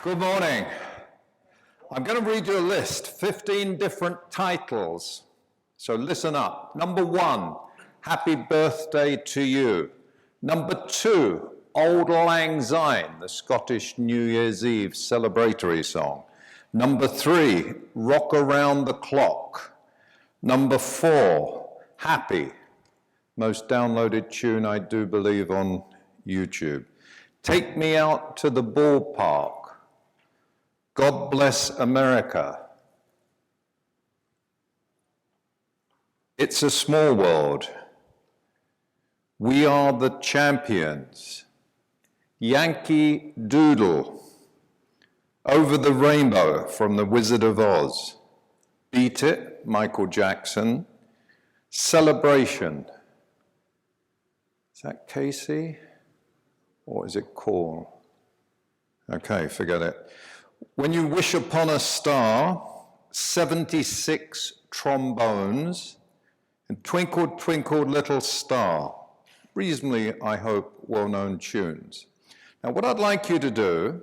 Good morning. I'm going to read you a list, 15 different titles. So listen up. Number 1, Happy Birthday to You. Number 2, Auld Lang Syne, the Scottish New Year's Eve celebratory song. Number 3, Rock Around the Clock. Number 4, Happy, most downloaded tune I do believe on YouTube. Take Me Out to the Ballpark. God Bless America. It's a Small World. We Are the Champions. Yankee Doodle. Over the Rainbow from The Wizard of Oz. Beat It, Michael Jackson. Celebration. Is that Casey? Or is it Call? Okay, forget it. When You Wish Upon a Star, 76 trombones, and Twinkle, Twinkle, Little Star. Reasonably, I hope, well-known tunes. Now, what I'd like you to do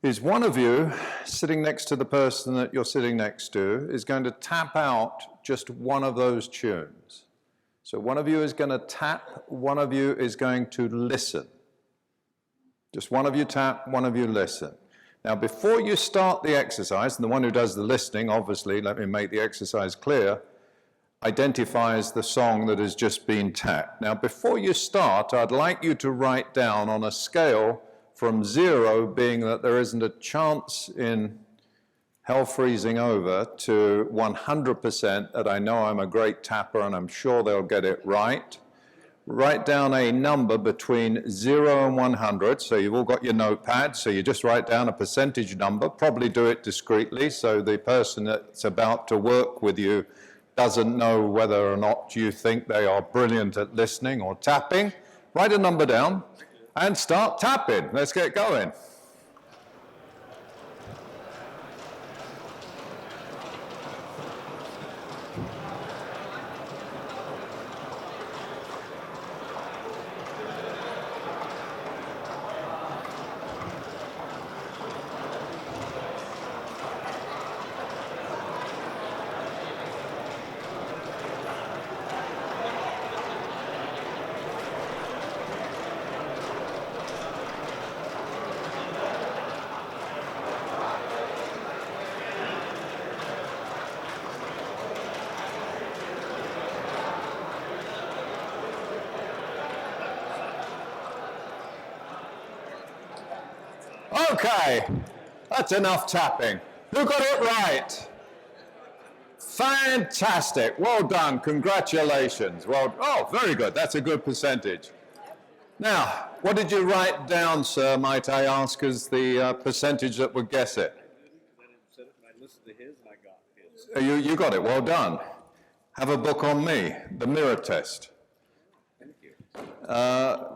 is one of you, sitting next to the person that you're sitting next to, is going to tap out just one of those tunes. So one of you is going to tap, one of you is going to listen. Just one of you tap, one of you listen. Now, before you start the exercise, and the one who does the listening, obviously, let me make the exercise clear, identifies the song that has just been tapped. Now, before you start, I'd like you to write down on a scale from 0 being that there isn't a chance in hell freezing over to 100% that I know I'm a great tapper and I'm sure they'll get it right. Write down a number between 0 and 100, so you've all got your notepad, so you just write down a percentage number, probably do it discreetly, so the person that's about to work with you doesn't know whether or not you think they are brilliant at listening or tapping. Write a number down and start tapping. Let's get going. Okay, that's enough tapping. Who got it right? Fantastic, well done, congratulations. Well, oh, very good, that's a good percentage. Now, what did you write down, sir, might I ask, as the percentage that would guess it? I listened to his and I got his. You got it, well done. Have a book on me, the mirror test. Thank you.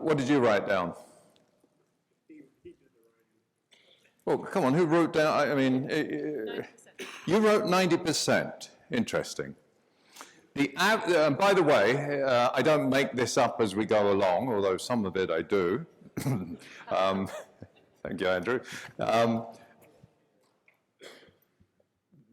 What did you write down? Well, come on, who wrote down, I mean, 90%. You wrote 90%. Interesting. By the way, I don't make this up as we go along, although some of it I do. Thank you, Andrew.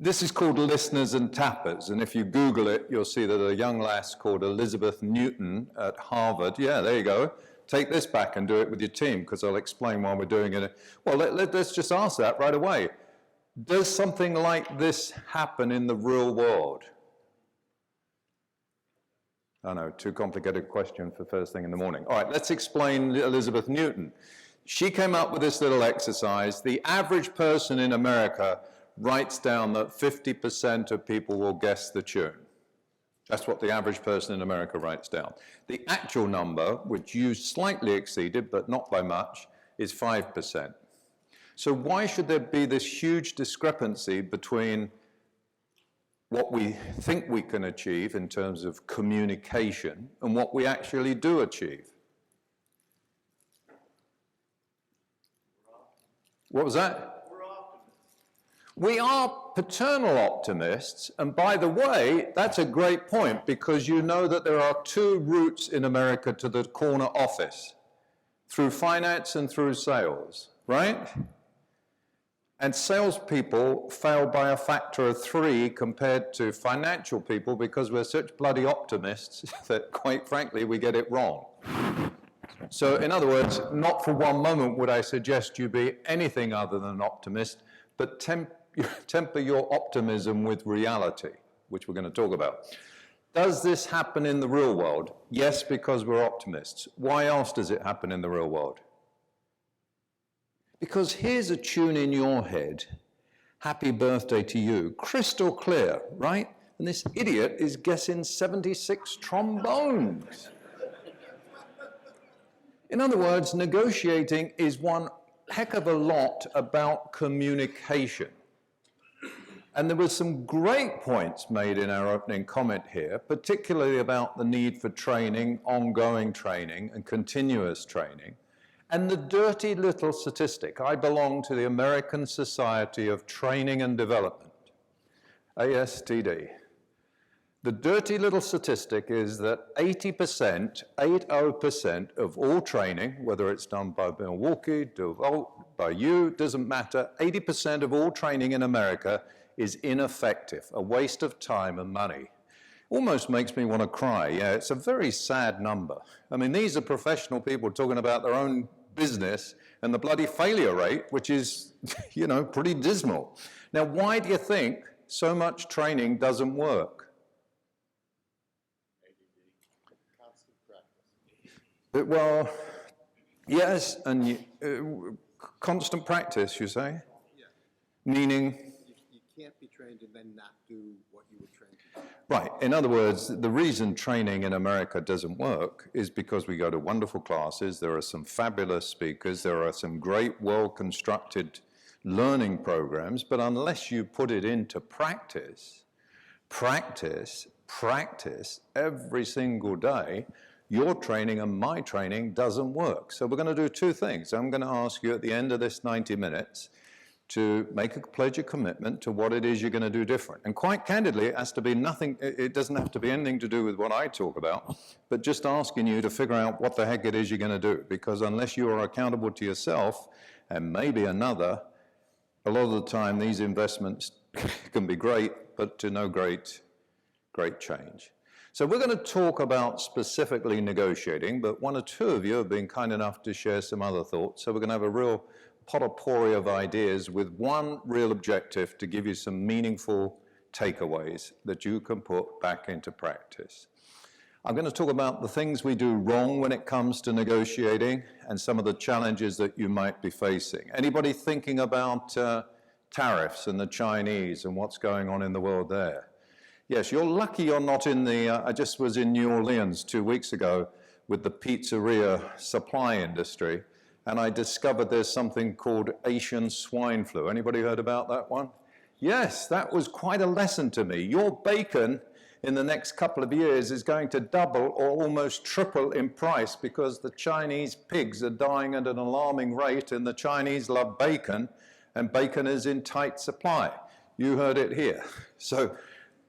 This is called Listeners and Tappers, and if you Google it, you'll see that a young lass called Elizabeth Newton at Harvard, yeah, there you go, take this back and do it with your team, because I'll explain why we're doing it. Well, let's just ask that right away. Does something like this happen in the real world? I know, too complicated question for first thing in the morning. All right, let's explain Elizabeth Newton. She came up with this little exercise. The average person in America writes down that 50% of people will guess the tune. That's what the average person in America writes down. The actual number, which you slightly exceeded, but not by much, is 5%. So why should there be this huge discrepancy between what we think we can achieve in terms of communication and what we actually do achieve? What was that? We are paternal optimists, and by the way, that's a great point, because you know that there are 2 routes in America to the corner office, through finance and through sales, right? And salespeople fail by a factor of 3 compared to financial people because we're such bloody optimists that, quite frankly, we get it wrong. So, in other words, not for one moment would I suggest you be anything other than an optimist, but temper your optimism with reality, which we're going to talk about. Does this happen in the real world? Yes, because we're optimists. Why else does it happen in the real world? Because here's a tune in your head, happy birthday to you, crystal clear, right? And this idiot is guessing 76 trombones. In other words, negotiating is one heck of a lot about communication. And there were some great points made in our opening comment here, particularly about the need for training, ongoing training, and continuous training. And the dirty little statistic, I belong to the American Society of Training and Development, ASTD. The dirty little statistic is that 80% of all training, whether it's done by Milwaukee, DeWalt, by you, doesn't matter, 80% of all training in America is ineffective, a waste of time and money. Almost makes me want to cry. Yeah, it's a very sad number. I mean, these are professional people talking about their own business and the bloody failure rate, which is, you know, pretty dismal. Now, why do you think so much training doesn't work? Constant practice. Well, yes, and constant practice, you say? Yeah. Meaning? You can't be trained and then not do what you were trained to do. Right. In other words, the reason training in America doesn't work is because we go to wonderful classes, there are some fabulous speakers, there are some great, well-constructed learning programs, but unless you put it into practice every single day, your training and my training doesn't work. So we're going to do two things. I'm going to ask you at the end of this 90 minutes to make a pledge of commitment to what it is you're going to do different. And quite candidly, it has to be nothing, it doesn't have to be anything to do with what I talk about, but just asking you to figure out what the heck it is you're going to do. Because unless you are accountable to yourself and maybe another, a lot of the time these investments can be great, but to no great change. So we're going to talk about specifically negotiating, but one or two of you have been kind enough to share some other thoughts. So we're going to have a real potpourri of ideas with one real objective to give you some meaningful takeaways that you can put back into practice. I'm going to talk about the things we do wrong when it comes to negotiating and some of the challenges that you might be facing. Anybody thinking about tariffs and the Chinese and what's going on in the world there? Yes, you're lucky you're not in the, I just was in New Orleans 2 weeks ago with the pizzeria supply industry, and I discovered there's something called Asian swine flu. Anybody heard about that one? Yes, that was quite a lesson to me. Your bacon in the next couple of years is going to double or almost triple in price because the Chinese pigs are dying at an alarming rate and the Chinese love bacon, and bacon is in tight supply. You heard it here. So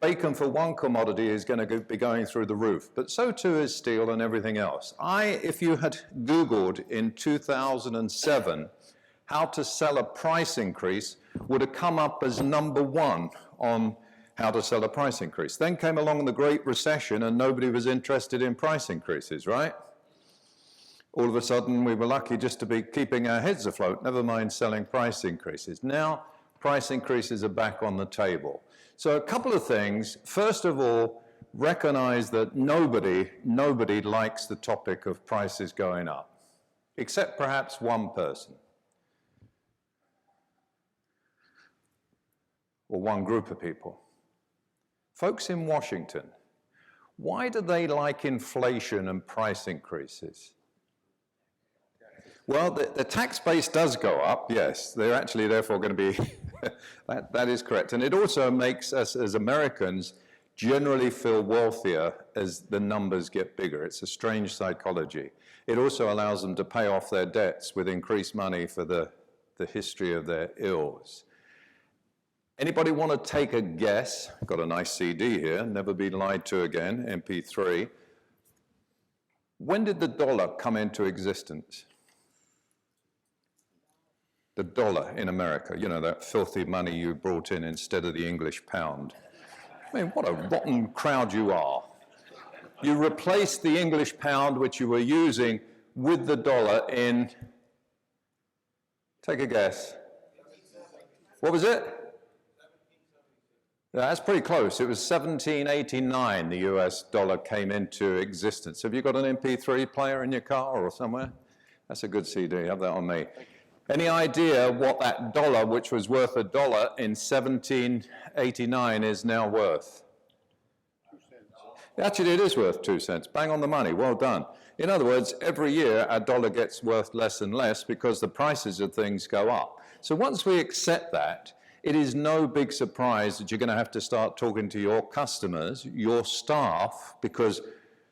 bacon for one commodity is going to be going through the roof, but so too is steel and everything else. If you had Googled in 2007 how to sell a price increase, would have come up as #1 on how to sell a price increase. Then came along the Great Recession and nobody was interested in price increases, right? All of a sudden we were lucky just to be keeping our heads afloat, never mind selling price increases. Now price increases are back on the table. So a couple of things. First of all, recognize that nobody likes the topic of prices going up, except perhaps one person or one group of people. Folks in Washington, why do they like inflation and price increases? Well, the tax base does go up, yes. They're actually therefore going to be, that is correct. And it also makes us as Americans generally feel wealthier as the numbers get bigger. It's a strange psychology. It also allows them to pay off their debts with increased money for the history of their ills. Anybody want to take a guess? I've got a nice CD here, Never Be Lied To Again, MP3. When did the dollar come into existence? The dollar in America, you know, that filthy money you brought in instead of the English pound. I mean, what a rotten crowd you are. You replaced the English pound, which you were using, with the dollar in, take a guess. What was it? Yeah, that's pretty close. It was 1789 the US dollar came into existence. Have you got an MP3 player in your car or somewhere? That's a good CD. Have that on me. Any idea what that dollar, which was worth $1 in 1789, is now worth? 2 cents. Actually, it is worth 2 cents. Bang on the money. Well done. In other words, every year our dollar gets worth less and less because the prices of things go up. So once we accept that, it is no big surprise that you're going to have to start talking to your customers, your staff, because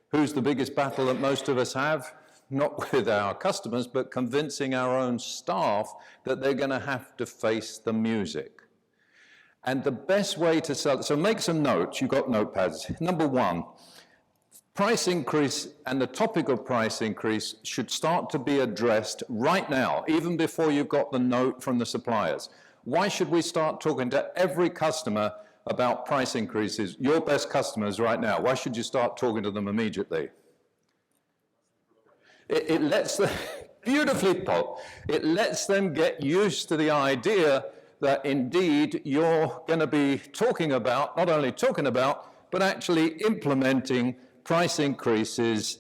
who's the biggest battle that most of us have? Not with our customers, but convincing our own staff that they're going to have to face the music. And the best way to sell, so make some notes, you've got notepads. Number one, price increase and the topic of price increase should start to be addressed right now, even before you've got the note from the suppliers. Why should we start talking to every customer about price increases, your best customers right now? Why should you start talking to them immediately? It lets them, beautifully put, it lets them get used to the idea that indeed you're going to be talking about, not only talking about, but actually implementing price increases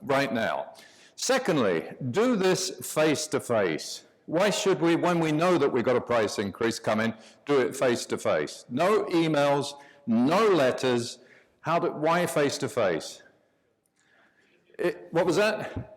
right now. Secondly, do this face to face. Why should we, when we know that we've got a price increase coming, do it face to face? No emails, no letters. Why face to face? What was that?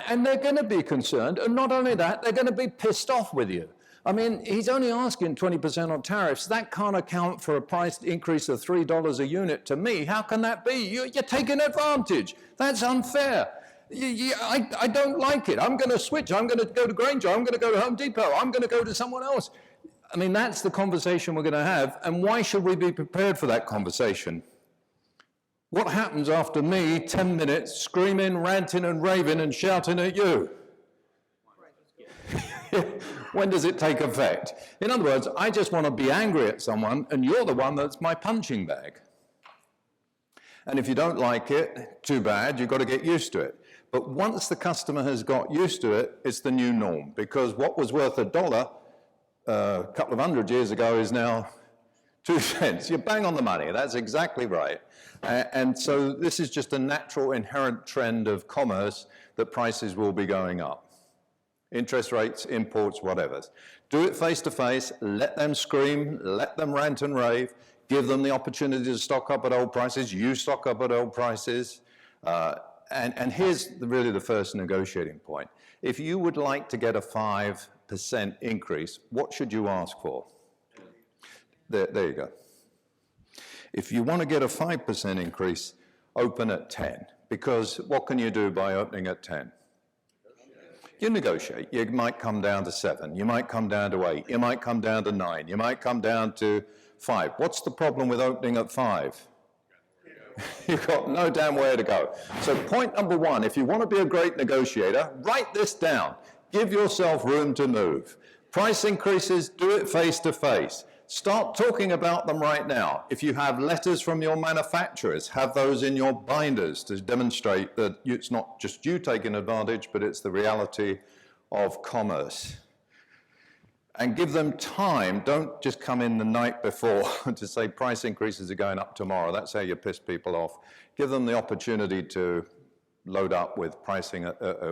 And they're going to be concerned, and not only that, they're going to be pissed off with you. I mean, he's only asking 20% on tariffs. That can't account for a price increase of $3 a unit to me. How can that be? You're taking advantage. That's unfair. I don't like it. I'm going to switch. I'm going to go to Granger. I'm going to go to Home Depot. I'm going to go to someone else. I mean, that's the conversation we're going to have. And why should we be prepared for that conversation? What happens after me, 10 minutes, screaming, ranting and raving and shouting at you? When does it take effect? In other words, I just want to be angry at someone, and you're the one that's my punching bag. And if you don't like it, too bad, you've got to get used to it. But once the customer has got used to it, it's the new norm, because what was worth $1 a couple of hundred years ago is now 2 cents. You're bang on the money. That's exactly right. And so this is just a natural inherent trend of commerce that prices will be going up. Interest rates, imports, whatever. Do it face to face, let them scream, let them rant and rave, give them the opportunity to stock up at old prices, you stock up at old prices. And here's really the first negotiating point. If you would like to get a 5% increase, what should you ask for? There you go. If you want to get a 5% increase, open at 10. Because what can you do by opening at 10? You negotiate. You might come down to 7. You might come down to 8. You might come down to 9. You might come down to 5. What's the problem with opening at 5? You've got no damn way to go. So point number one, if you want to be a great negotiator, write this down. Give yourself room to move. Price increases, do it face to face. Start talking about them right now. If you have letters from your manufacturers, have those in your binders to demonstrate that it's not just you taking advantage, but it's the reality of commerce. And give them time. Don't just come in the night before to say price increases are going up tomorrow. That's how you piss people off. Give them the opportunity to load up with pricing,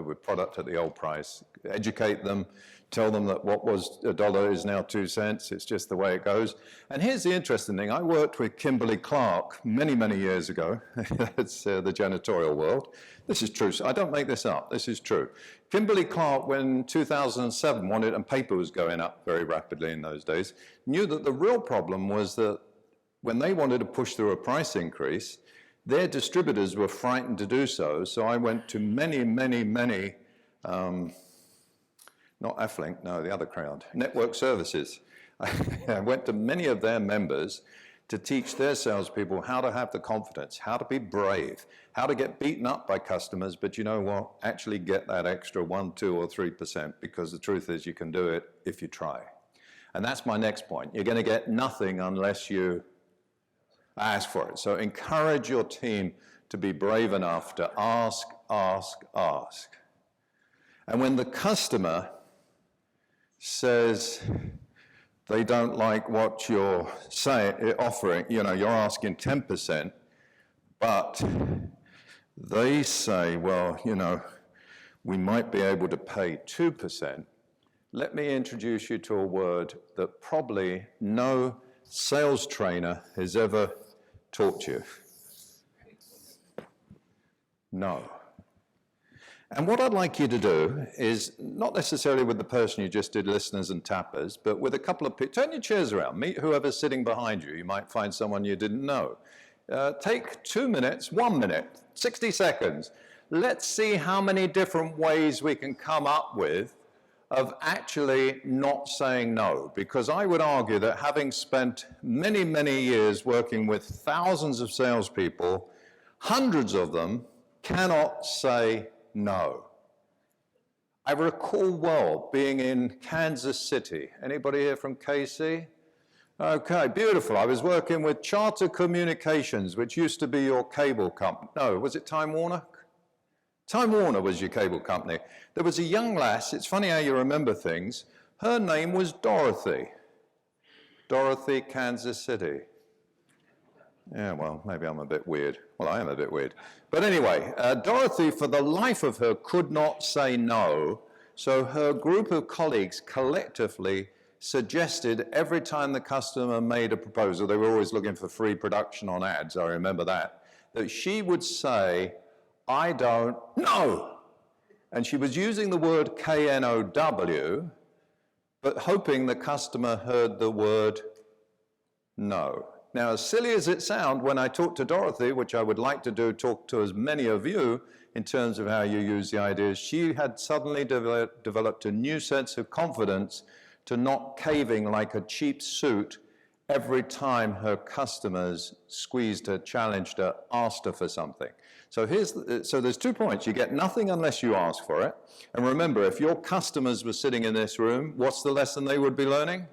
with product at the old price. Educate them. Tell them that what was $1 is now 2 cents. It's just the way it goes. And here's the interesting thing. I worked with Kimberly Clark many, many years ago. It's the janitorial world. This is true. I don't make this up. This is true. Kimberly Clark, when 2007 wanted, and paper was going up very rapidly in those days, knew that the real problem was that when they wanted to push through a price increase, their distributors were frightened to do so. So I went to many, not Afflink, no, the other crowd, network services. I went to many of their members to teach their salespeople how to have the confidence, how to be brave, how to get beaten up by customers, but you know what? Actually get that extra 1, 2, or 3%, because the truth is you can do it if you try. And that's my next point. You're going to get nothing unless you ask for it. So encourage your team to be brave enough to ask, ask, ask. And when the customer says they don't like what you're offering, you know, you're asking 10%, but they say, well, you know, we might be able to pay 2%. Let me introduce you to a word that probably no sales trainer has ever taught you. No. And what I'd like you to do is, not necessarily with the person you just did listeners and tappers, but with a couple of people, turn your chairs around, meet whoever's sitting behind you. You might find someone you didn't know. Take 2 minutes, 1 minute, 60 seconds. Let's see how many different ways we can come up with of actually not saying no. Because I would argue that having spent many, many years working with thousands of salespeople, hundreds of them cannot say no. I recall well being in Kansas City. Anybody here from KC? Okay, beautiful. I was working with Charter Communications, which used to be your cable company. No, was it Time Warner? Time Warner was your cable company. There was a young lass, it's funny how you remember things, her name was Dorothy. Dorothy, Kansas City. Yeah, well, maybe I'm a bit weird. Well, I am a bit weird. But anyway, Dorothy, for the life of her, could not say no, so her group of colleagues collectively suggested every time the customer made a proposal, they were always looking for free production on ads, I remember that she would say, I don't know. And she was using the word K-N-O-W, but hoping the customer heard the word no. Now, as silly as it sounds, when I talk to Dorothy, which I would like to do, talk to as many of you in terms of how you use the ideas, she had suddenly developed a new sense of confidence to not caving like a cheap suit every time her customers squeezed her, challenged her, asked her for something. So there's 2 points. You get nothing unless you ask for it. And remember, if your customers were sitting in this room, what's the lesson they would be learning?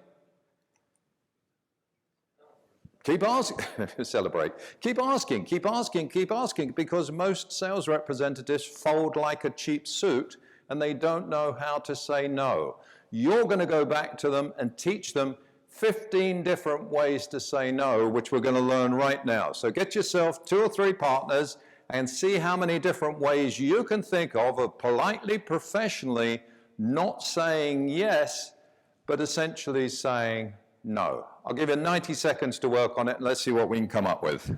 Keep asking, celebrate. Keep asking, keep asking, keep asking, because most sales representatives fold like a cheap suit and they don't know how to say no. You're going to go back to them and teach them 15 different ways to say no, which we're going to learn right now. So get yourself 2 or 3 partners and see how many different ways you can think of politely, professionally, not saying yes, but essentially saying no. I'll give you 90 seconds to work on it, and let's see what we can come up with.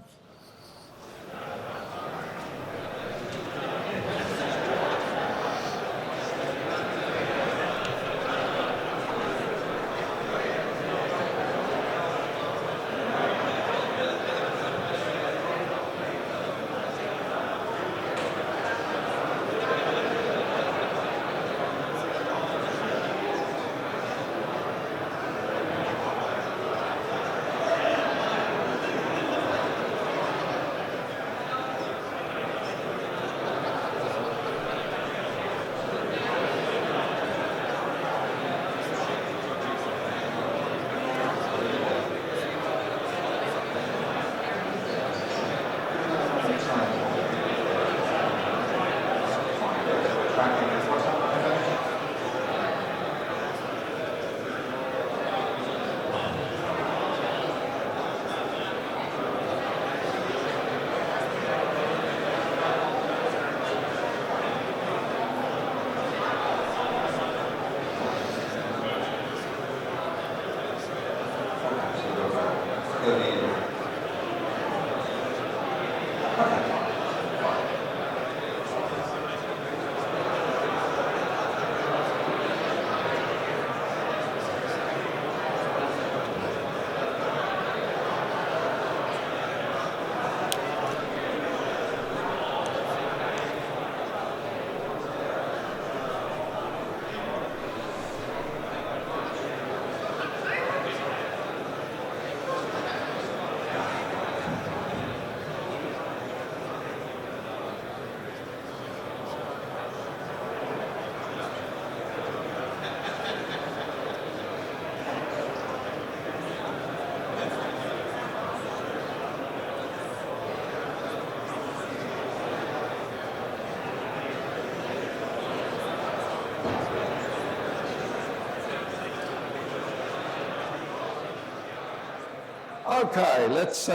Okay, let's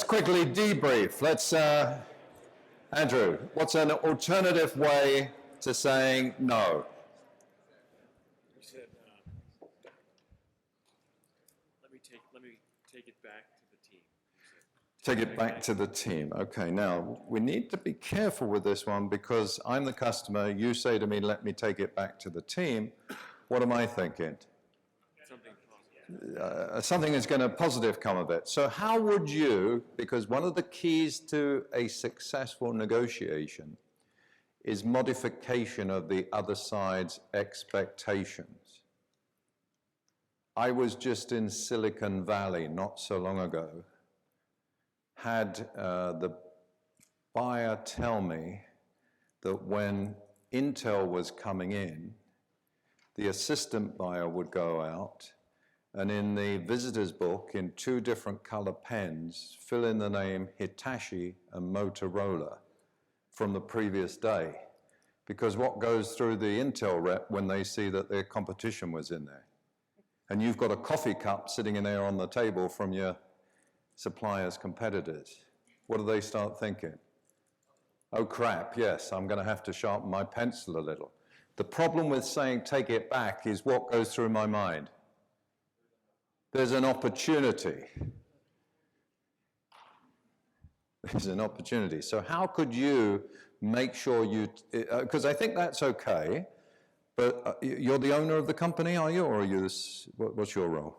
quickly debrief. Andrew, what's an alternative way to saying no? You said, let me take it back to the team. Take it back to the team. Okay, now we need to be careful with this one because I'm the customer. You say to me, let me take it back to the team. What am I thinking? Something positive. Something is going to positive come of it. So how would you, because one of the keys to a successful negotiation is modification of the other side's expectations. I was just in Silicon Valley not so long ago, had the buyer tell me that when Intel was coming in, the assistant buyer would go out and in the visitor's book, in 2 different color pens, fill in the name Hitachi and Motorola from the previous day. Because what goes through the Intel rep when they see that their competition was in there? And you've got a coffee cup sitting in there on the table from your supplier's competitors. What do they start thinking? Oh crap, yes, I'm going to have to sharpen my pencil a little. The problem with saying take it back is what goes through my mind. There's an opportunity. There's an opportunity. So how could you make sure you, because I think that's okay, but you're the owner of the company, are you? Or are you this, what's your role?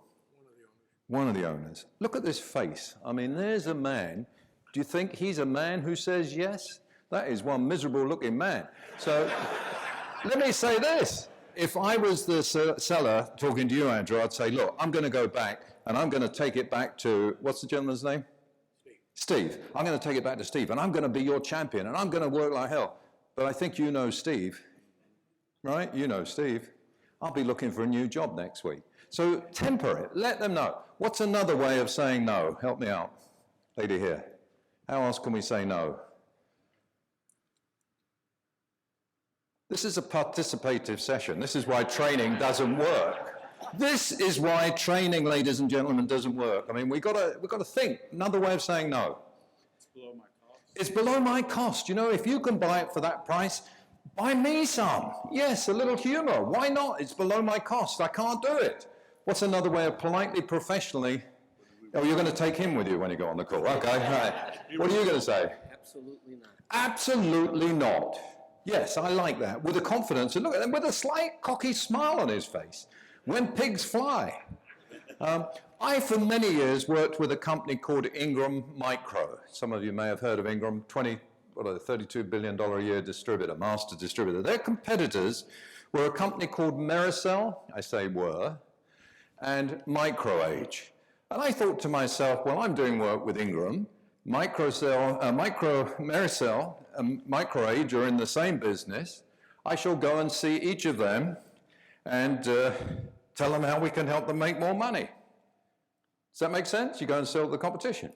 One of the owners. Look at this face. I mean, there's a man. Do you think he's a man who says yes? That is one miserable looking man. So let me say this. If I was the seller talking to you, Andrew, I'd say, look, I'm going to go back and I'm going to take it back to, what's the gentleman's name? Steve. I'm going to take it back to Steve and I'm going to be your champion and I'm going to work like hell. But I think you know Steve, right? You know Steve. I'll be looking for a new job next week. So temper it. Let them know. What's another way of saying no? Help me out. Lady here. How else can we say no? This is a participative session. This is why training doesn't work. This is why training, ladies and gentlemen, doesn't work. I mean, we've got to think. Another way of saying no. It's below my cost. It's below my cost. You know, if you can buy it for that price, buy me some. Yes, a little humor. Why not? It's below my cost. I can't do it. What's another way of politely, professionally? Oh, you're going to take him with you when you go on the call. Okay, all right. What are you going to say? Absolutely not. Absolutely not. Yes, I like that. With a confidence, and look at him with a slight cocky smile on his face. When pigs fly. I, for many years, worked with a company called Ingram Micro. Some of you may have heard of Ingram, $32 billion a year distributor, master distributor. Their competitors were a company called Mericel, I say were, and MicroAge. And I thought to myself, well, I'm doing work with Ingram, Mericel, and MicroAge are in the same business. I shall go and see each of them and tell them how we can help them make more money. Does that make sense? You go and sell the competition.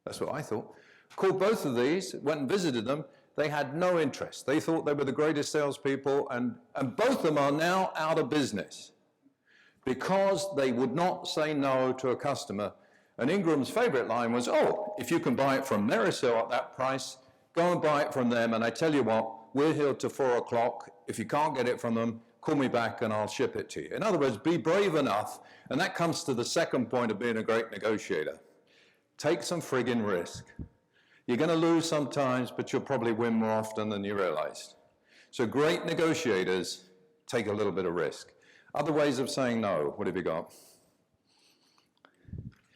That's what I thought. Called both of these, went and visited them. They had no interest. They thought they were the greatest salespeople, and both of them are now out of business because they would not say no to a customer. And Ingram's favorite line was, oh, if you can buy it from Mericel at that price, go and buy it from them, and I tell you what, we're here till 4 o'clock. If you can't get it from them, call me back and I'll ship it to you. In other words, be brave enough, and that comes to the second point of being a great negotiator. Take some friggin' risk. You're going to lose sometimes, but you'll probably win more often than you realized. So great negotiators take a little bit of risk. Other ways of saying no, what have you got?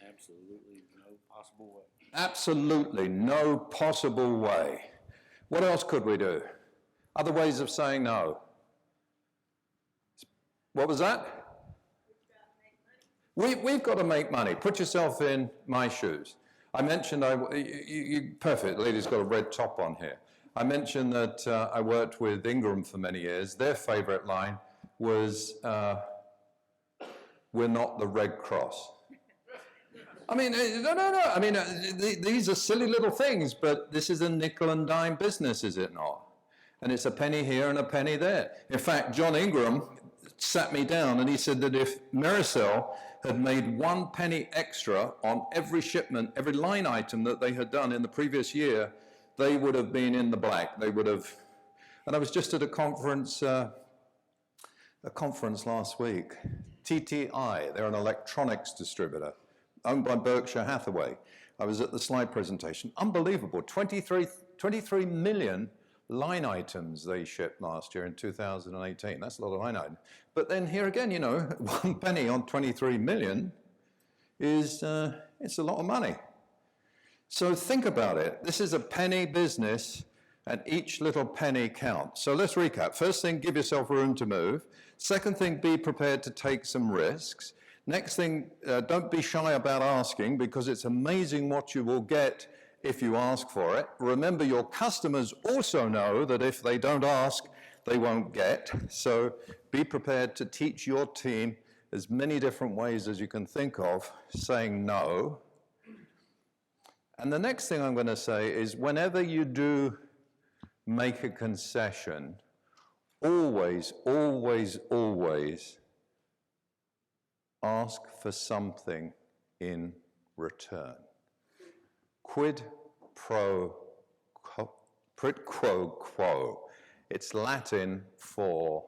Absolutely no possible way. Absolutely no possible way. What else could we do? Other ways of saying no. What was that? We've got to make money. Put yourself in my shoes. I mentioned, perfect, the lady's got a red top on here. I mentioned that I worked with Ingram for many years. Their favorite line was, we're not the Red Cross. I mean, no. I mean, these are silly little things, but this is a nickel and dime business, is it not? And it's a penny here and a penny there. In fact, John Ingram sat me down and he said that if Mericel had made 1 penny extra on every shipment, every line item that they had done in the previous year, they would have been in the black. They would have, and I was just at a conference last week. TTI, they're an electronics distributor, owned by Berkshire Hathaway. I was at the slide presentation. Unbelievable, 23 million line items they shipped last year in 2018. That's a lot of line items. But then here again, you know, 1 penny on 23 million is, it's a lot of money. So think about it. This is a penny business, and each little penny counts. So let's recap. First thing, give yourself room to move. Second thing, be prepared to take some risks. Next thing, don't be shy about asking, because it's amazing what you will get if you ask for it. Remember, your customers also know that if they don't ask, they won't get. So be prepared to teach your team as many different ways as you can think of saying no. And the next thing I'm going to say is, whenever you do make a concession, always, always, always ask for something in return. Quid pro quo. It's Latin for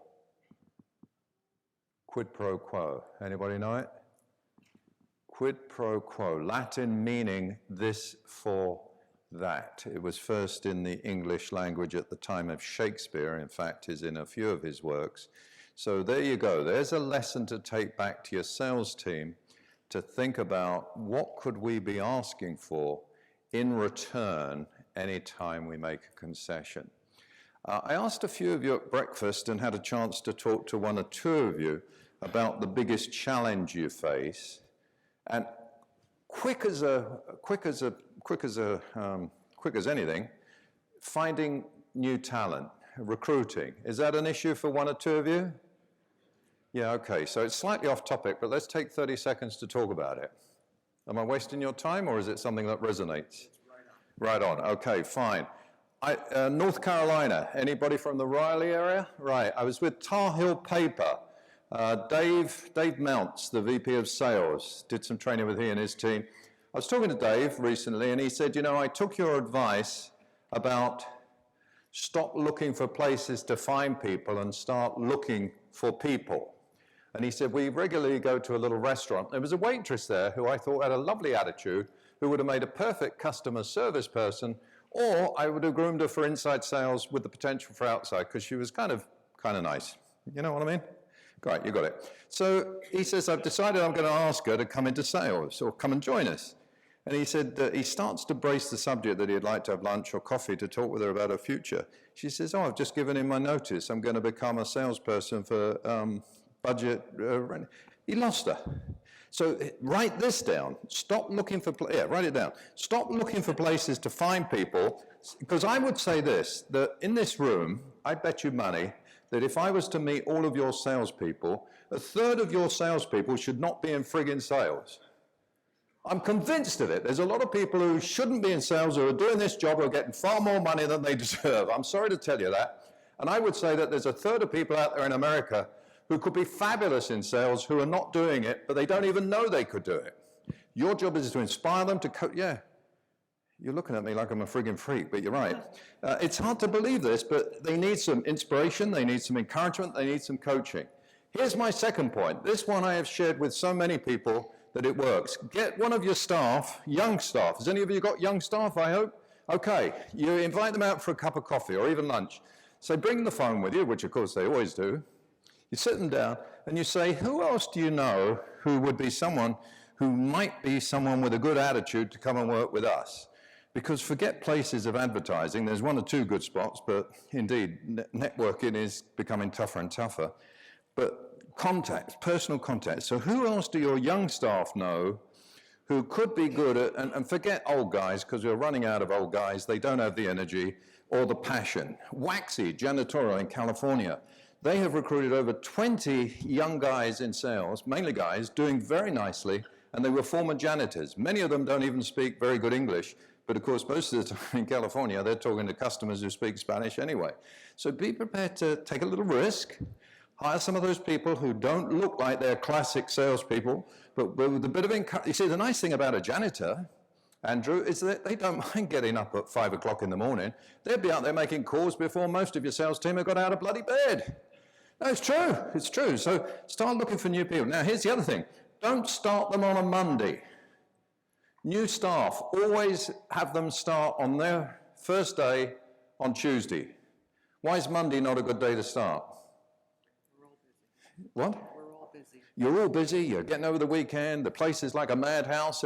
quid pro quo. Anybody know it? Quid pro quo, Latin meaning this for that. It was first in the English language at the time of Shakespeare. In fact, is in a few of his works. So there you go. There's a lesson to take back to your sales team, to think about what could we be asking for in return anytime we make a concession. I asked a few of you at breakfast and had a chance to talk to one or two of you about the biggest challenge you face. And quick as anything, finding new talent, recruiting. Is that an issue for one or two of you? Yeah, okay, so it's slightly off topic, but let's take 30 seconds to talk about it. Am I wasting your time, or is it something that resonates? Right on, okay, fine. North Carolina, anybody from the Raleigh area? Right, I was with Tar Heel Paper. Dave Mounts, the VP of Sales, did some training with he and his team. I was talking to Dave recently, and he said, you know, I took your advice about stop looking for places to find people and start looking for people. And he said, we regularly go to a little restaurant. There was a waitress there who I thought had a lovely attitude, who would have made a perfect customer service person, or I would have groomed her for inside sales with the potential for outside, because she was kind of nice. You know what I mean? Great, you got it. So he says, I've decided I'm going to ask her to come into sales or come and join us. And he said that he starts to brace the subject that he'd like to have lunch or coffee to talk with her about her future. She says, oh, I've just given him my notice. I'm going to become a salesperson for budget. He lost her. So write this down. Stop looking for, write it down. Stop looking for places to find people, because I would say this, that in this room, I bet you money that if I was to meet all of your salespeople, a third of your salespeople should not be in friggin' sales. I'm convinced of it. There's a lot of people who shouldn't be in sales, who are doing this job, who are getting far more money than they deserve. I'm sorry to tell you that. And I would say that there's a third of people out there in America who could be fabulous in sales, who are not doing it, but they don't even know they could do it. Your job is to inspire them to yeah. You're looking at me like I'm a friggin' freak, but you're right. It's hard to believe this, but they need some inspiration, they need some encouragement, they need some coaching. Here's my second point. This one I have shared with so many people that it works. Get one of your staff, young staff. Has any of you got young staff, I hope? Okay, you invite them out for a cup of coffee or even lunch. So bring the phone with you, which of course they always do. You sit them down and you say, who else do you know who would be someone who might be someone with a good attitude to come and work with us? Because forget places of advertising, there's one or two good spots, but indeed, networking is becoming tougher and tougher. But contacts, personal contacts. So who else do your young staff know who could be good at, and forget old guys, because we're running out of old guys, they don't have the energy or the passion. Waxy, janitorial in California. They have recruited over 20 young guys in sales, mainly guys, doing very nicely, and they were former janitors. Many of them don't even speak very good English, but of course, most of the time in California, they're talking to customers who speak Spanish anyway. So be prepared to take a little risk, Hire some of those people who don't look like they're classic salespeople, but with a bit of encouragement. You see, the nice thing about a janitor, Andrew, is that they don't mind getting up at 5 o'clock in the morning. They'll be out there making calls before most of your sales team have got out of bloody bed. No, it's true. It's true. So start looking for new people. Now, here's the other thing. Don't start them on a Monday. New staff, always have them start on their first day on Tuesday. Why is Monday not a good day to start? We're all busy. What? We're all busy. You're all busy, you're getting over the weekend, the place is like a madhouse,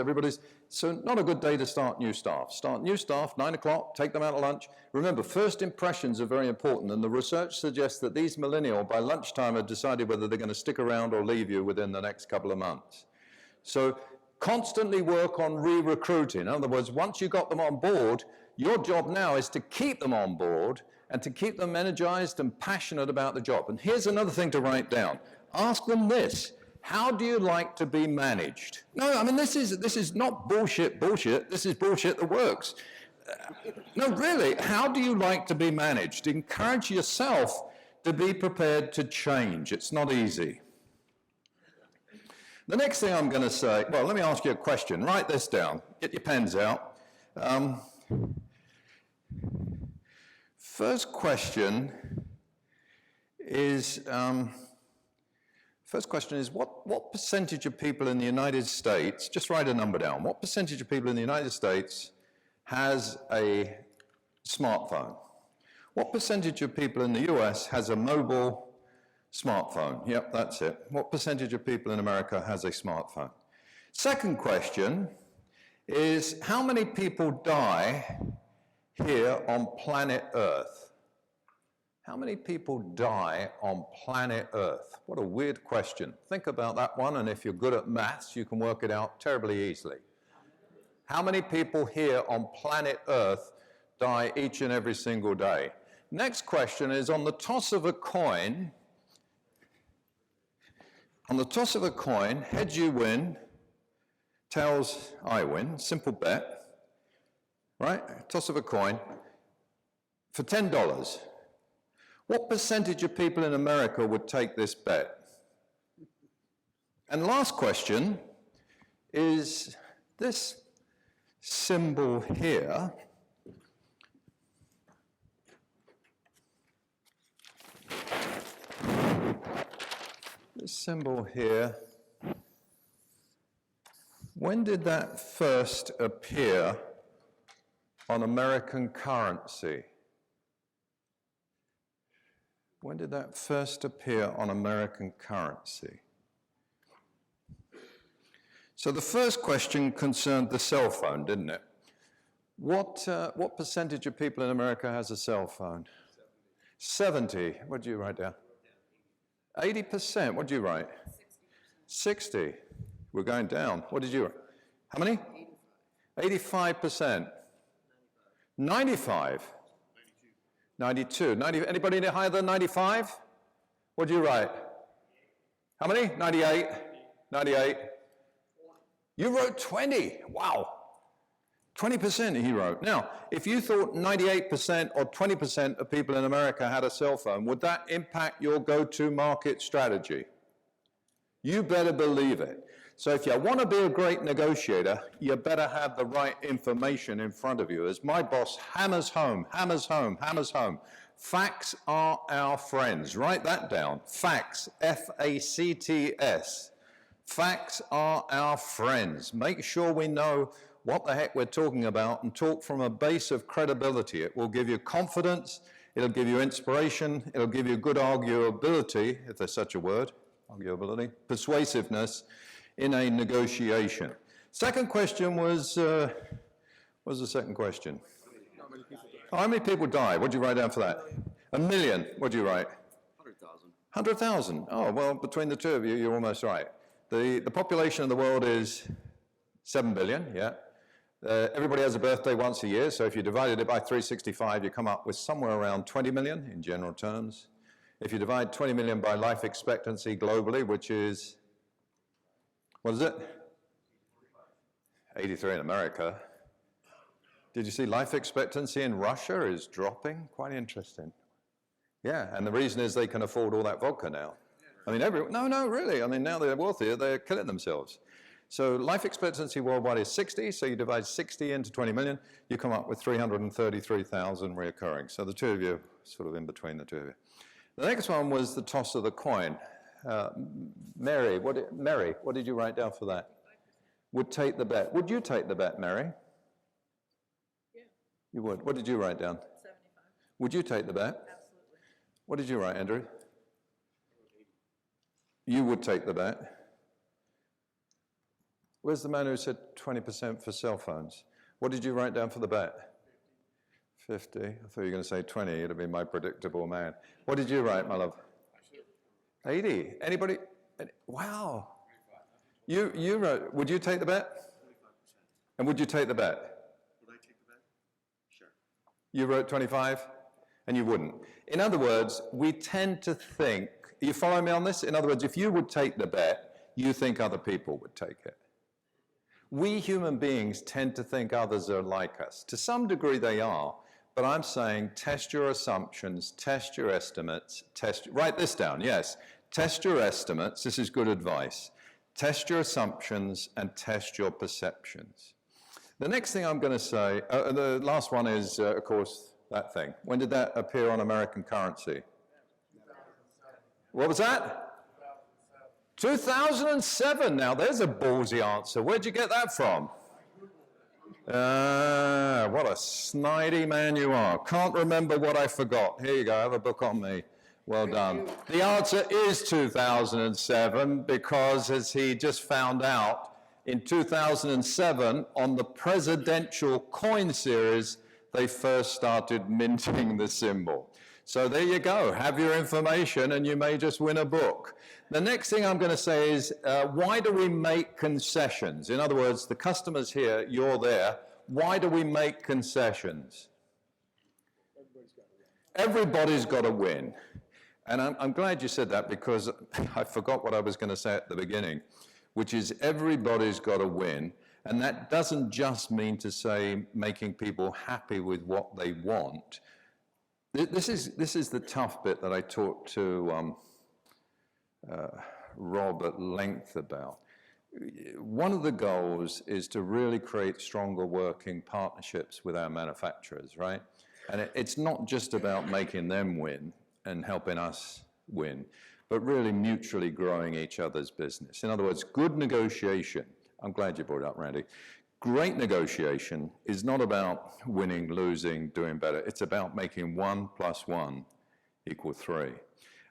so not a good day to start new staff. Start new staff, 9 o'clock, take them out at lunch. Remember, first impressions are very important, and the research suggests that these millennials by lunchtime have decided whether they're going to stick around or leave you within the next couple of months. So constantly work on re-recruiting. In other words, once you got them on board, your job now is to keep them on board and to keep them energized and passionate about the job. And here's another thing to write down. Ask them this: how do you like to be managed? No, I mean, this is not bullshit. This is bullshit that works. No, really, how do you like to be managed? Encourage yourself to be prepared to change. It's not easy. The next thing I'm going to say, well, let me ask you a question. Write this down. Get your pens out. First question is what percentage of people in the United States, just write a number down, what percentage of people in the United States has a smartphone? What percentage of people in the US has a mobile smartphone? Yep, that's it. What percentage of people in America has a smartphone? Second question is, how many people die here on planet Earth? How many people die on planet Earth? What a weird question. Think about that one, and if you're good at maths, you can work it out terribly easily. How many people here on planet Earth die each and every single day? Next question is, on the toss of a coin, heads you win, tails I win, simple bet, right? Toss of a coin for $10. What percentage of people in America would take this bet? And last question is this symbol here. This symbol here, when did that first appear on American currency? When did that first appear on American currency? So the first question concerned the cell phone, didn't it? What percentage of people in America has a cell phone? 70. What did you write down? 80%. What did you write? 60. We're going down. What did you write? How many? 85%. 95. 92. 90, anybody any higher than 95? What did you write? How many? 98. 98. You wrote 20. Wow. 20% he wrote. Now, if you thought 98% or 20% of people in America had a cell phone, would that impact your go-to market strategy? You better believe it. So if you want to be a great negotiator, you better have the right information in front of you. As my boss hammers home, facts are our friends. Write that down. Facts, F-A-C-T-S. Facts are our friends. Make sure we know what the heck we're talking about and talk from a base of credibility. It will give you confidence, it'll give you inspiration, it'll give you good arguability, if there's such a word, arguability, persuasiveness in a negotiation. Second question was, what was the second question? How many people die? What did you write down for that? 1 million. What did you write? 100,000. 100,000. Oh, well, between the two of you, you're almost right. The population of the world is 7 billion, yeah. Everybody has a birthday once a year, so if you divided it by 365, you come up with somewhere around 20 million in general terms. If you divide 20 million by life expectancy globally, which is, what is it? 83 in America. Did you see life expectancy in Russia is dropping? Quite interesting. Yeah, and the reason is they can afford all that vodka now. I mean, no, really. I mean, now they're wealthier, they're killing themselves. So life expectancy worldwide is 60, so you divide 60 into 20 million, you come up with 333,000 reoccurring. So the two of you, sort of in between the two of you. The next one was the toss of the coin. Mary, what did you write down for that? Would take the bet. Would you take the bet, Mary? Yeah. You would. What did you write down? 75. Would you take the bet? Absolutely. What did you write, Andrew? You would take the bet. Where's the man who said 20% for cell phones? What did you write down for the bet? 50. I thought you were going to say 20. It'd have been my predictable man. What did you write, my love? 80. Anybody? Wow. You wrote, would you take the bet? 25%. And would you take the bet? Would I take the bet? Sure. You wrote 25, and you wouldn't. In other words, we tend to think, you follow me on this? In other words, if you would take the bet, you think other people would take it. We human beings tend to think others are like us. To some degree they are, but I'm saying test your assumptions, test your estimates, write this down, yes. Test your estimates, this is good advice. Test your assumptions and test your perceptions. The next thing I'm going to say, the last one is, of course, that thing. When did that appear on American currency? What was that? 2007. Now, there's a ballsy answer. Where'd you get that from? What a snidey man you are. Can't remember what I forgot. Here you go. I have a book on me. Well done. The answer is 2007 because, as he just found out, in 2007, on the presidential coin series, they first started minting the symbol. So there you go. Have your information and you may just win a book. The next thing I'm going to say is, why do we make concessions? In other words, the customer's here, you're there. Why do we make concessions? Everybody's got to win. And I'm glad you said that because I forgot what I was going to say at the beginning, which is everybody's got to win. And that doesn't just mean to say making people happy with what they want. This is the tough bit that I talked to Rob at length about. One of the goals is to really create stronger working partnerships with our manufacturers, right? And it's not just about making them win and helping us win, but really mutually growing each other's business. In other words, good negotiation, I'm glad you brought it up, Randy. Great negotiation is not about winning, losing, doing better. It's about making 1 + 1 = 3.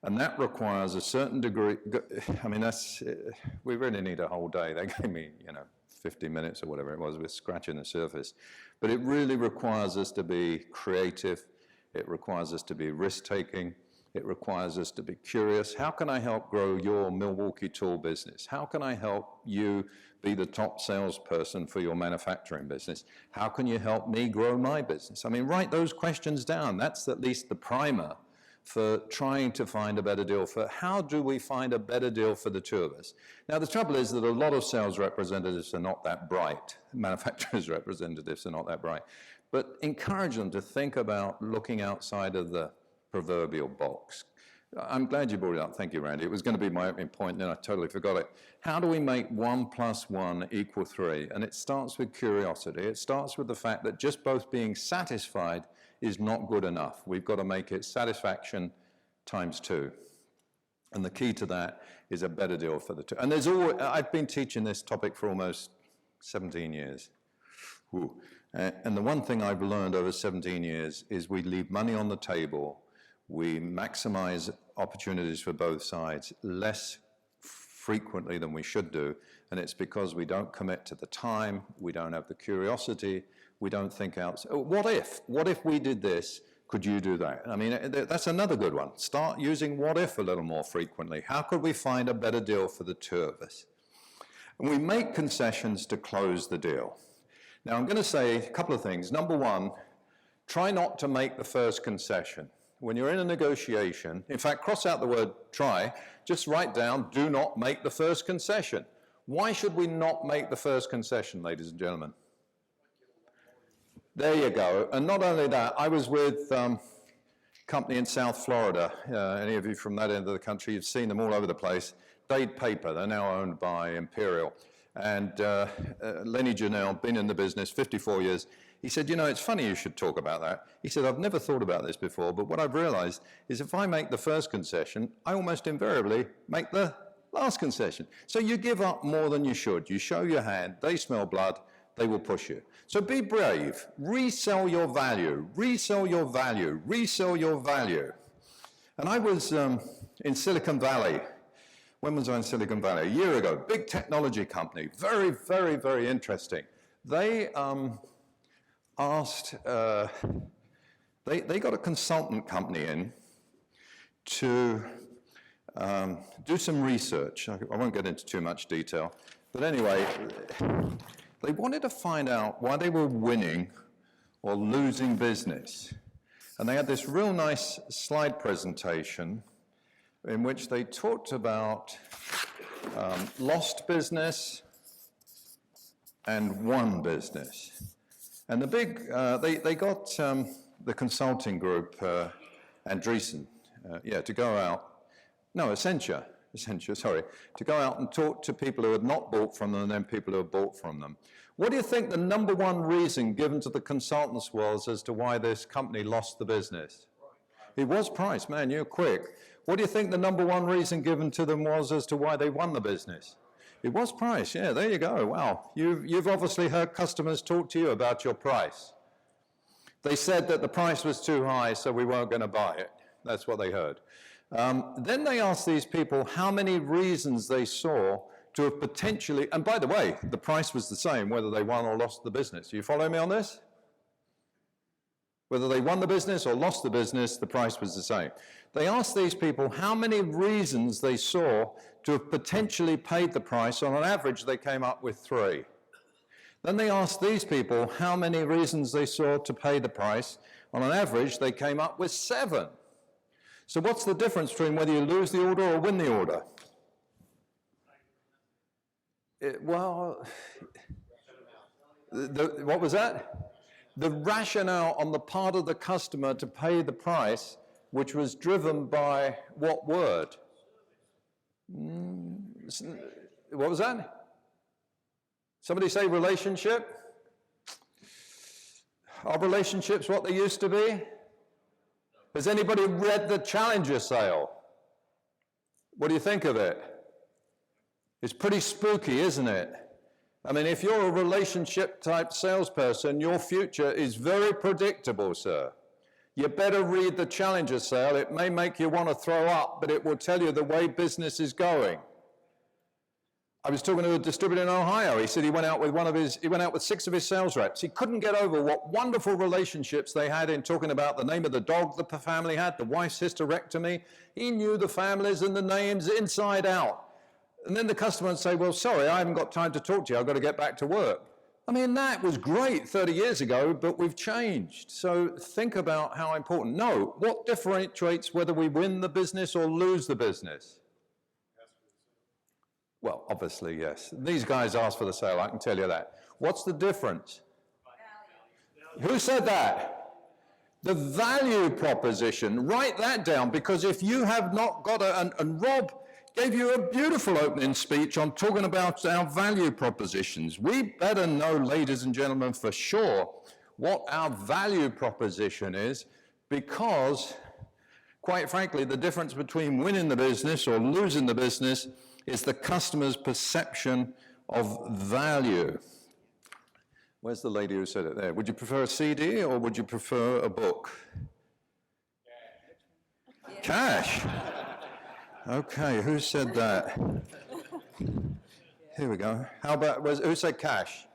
And that requires a certain degree, I mean, we really need a whole day. They gave me, 50 minutes or whatever it was, we're scratching the surface. But it really requires us to be creative. It requires us to be risk-taking. It requires us to be curious. How can I help grow your Milwaukee tool business? How can I help you be the top salesperson for your manufacturing business? How can you help me grow my business? I mean, write those questions down. That's at least the primer for trying to find a better deal, for how do we find a better deal for the two of us. Now, the trouble is that a lot of sales representatives are not that bright. Manufacturers representatives are not that bright. But encourage them to think about looking outside of the proverbial box. I'm glad you brought it up. Thank you, Randy. It was going to be my opening point, and then I totally forgot it. How do we make 1 + 1 = 3? And it starts with curiosity. It starts with the fact that just both being satisfied is not good enough. We've got to make it satisfaction ×2. And the key to that is a better deal for the two. And I've been teaching this topic for almost 17 years. Ooh. And the one thing I've learned over 17 years is we leave money on the table. We maximize opportunities for both sides less frequently than we should do. And it's because we don't commit to the time, we don't have the curiosity, we don't think out, what if we did this, could you do that? I mean, that's another good one. Start using what if a little more frequently. How could we find a better deal for the two of us? And we make concessions to close the deal. Now, I'm going to say a couple of things. Number one, try not to make the first concession. When you're in a negotiation, in fact, cross out the word try, just write down, do not make the first concession. Why should we not make the first concession, ladies and gentlemen? There you go. And not only that, I was with company in South Florida. Any of you from that end of the country, you've seen them all over the place. Dade Paper, they're now owned by Imperial. And Lenny Janelle, been in the business 54 years. He said, you know, it's funny you should talk about that. He said, I've never thought about this before, but what I've realized is if I make the first concession, I almost invariably make the last concession. So you give up more than you should. You show your hand, they smell blood, they will push you. So be brave, resell your value, resell your value, resell your value. And I was in Silicon Valley. When was I in Silicon Valley? A year ago. Big technology company, very, very, very interesting. They asked, they got a consultant company in to do some research. I won't get into too much detail, but anyway, they wanted to find out why they were winning or losing business. And they had this real nice slide presentation in which they talked about lost business and won business. And the big, they got the consulting group, Andreessen, to go out, Accenture, to go out and talk to people who had not bought from them and then people who had bought from them. What do you think the number one reason given to the consultants was as to why this company lost the business? It was price, man, you're quick. What do you think the number one reason given to them was as to why they won the business? It was price, yeah, there you go, wow. You've obviously heard customers talk to you about your price. They said that the price was too high, so we weren't going to buy it. That's what they heard. Then they asked these people how many reasons they saw to have potentially, and by the way, the price was the same whether they won or lost the business. You follow me on this? Whether they won the business or lost the business, the price was the same. They asked these people how many reasons they saw to have potentially paid the price. On an average, they came up with 3. Then they asked these people how many reasons they saw to pay the price. On an average, they came up with 7. So what's the difference between whether you lose the order or win the order? What was that? The rationale on the part of the customer to pay the price, which was driven by what word? What was that? Somebody say relationship? Are relationships what they used to be? Has anybody read the Challenger sale? What do you think of it? It's pretty spooky, isn't it? I mean, if you're a relationship type salesperson, your future is very predictable, sir. You better read the Challenger sale. It may make you want to throw up, but it will tell you the way business is going. I was talking to a distributor in Ohio. He said he went out with 6 of his sales reps. He couldn't get over what wonderful relationships they had in talking about the name of the dog the family had, the wife's hysterectomy. He knew the families and the names inside out. And then the customer would say, well, sorry, I haven't got time to talk to you. I've got to get back to work. I mean, that was great 30 years ago, but we've changed. So think about how important. No, what differentiates whether we win the business or lose the business? Well, obviously, yes. These guys asked for the sale, I can tell you that. What's the difference? Value. Who said that? The value proposition. Write that down, because if you have not got and Rob gave you a beautiful opening speech on talking about our value propositions. We better know, ladies and gentlemen, for sure what our value proposition is, because, quite frankly, the difference between winning the business or losing the business is the customer's perception of value. Where's the lady who said it there? Would you prefer a CD or would you prefer a book? Cash. Okay, who said that? Here we go. How about, who said cash?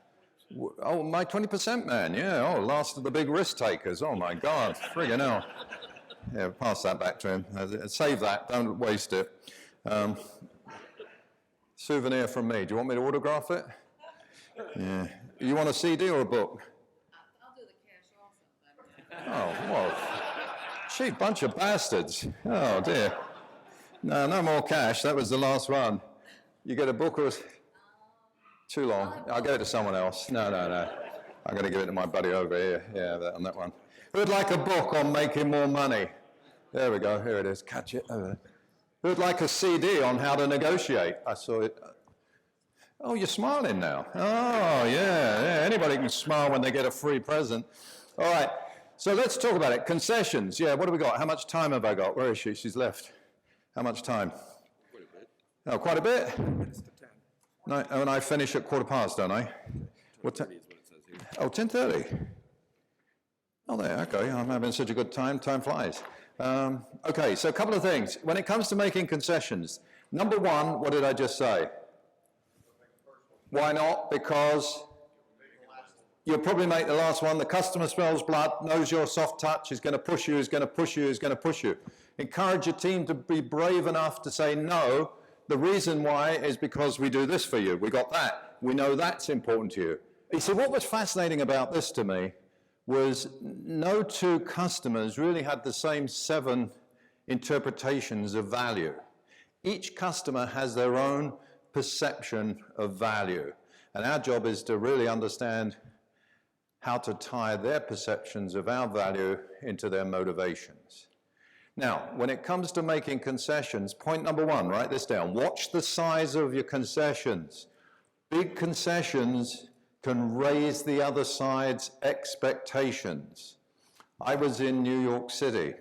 Oh, my 20% man, yeah. Oh, last of the big risk takers. Oh my God, friggin' hell. Yeah, pass that back to him. Save that, don't waste it. Souvenir from me. Do you want me to autograph it? Yeah. You want a CD or a book? I'll do the cash also. Oh, well, cheap bunch of bastards. Oh, dear. No, no more cash. That was the last one. You get a book or... Too long. I'll give it to someone else. No. I'm going to give it to my buddy over here. Yeah, on that one. Who'd like a book on making more money? There we go. Here it is. Catch it. Over there. Who'd like a CD on how to negotiate? I saw it. Oh, you're smiling now. Oh, yeah. Anybody can smile when they get a free present. All right. So let's talk about it. Concessions. Yeah, what do we got? How much time have I got? Where is she? She's left. How much time? Quite a bit. Oh, quite a bit? No, and I finish at 15:15, don't I? What time? Is what it says here. Oh, 10:30. Oh, there, okay. I'm having such a good time. Time flies. Okay, so a couple of things. When it comes to making concessions, number one, what did I just say? Why not? Because you'll probably make the last one. The customer smells blood, knows your soft touch, is going to push you, is going to push you, is going to push you. Encourage your team to be brave enough to say no. The reason why is because we do this for you. We got that. We know that's important to you. You see, what was fascinating about this to me was no two customers really had the same 7 interpretations of value. Each customer has their own perception of value. And our job is to really understand how to tie their perceptions of our value into their motivations. Now, when it comes to making concessions, point number 1, write this down. Watch the size of your concessions. Big concessions can raise the other side's expectations. I was in New York City.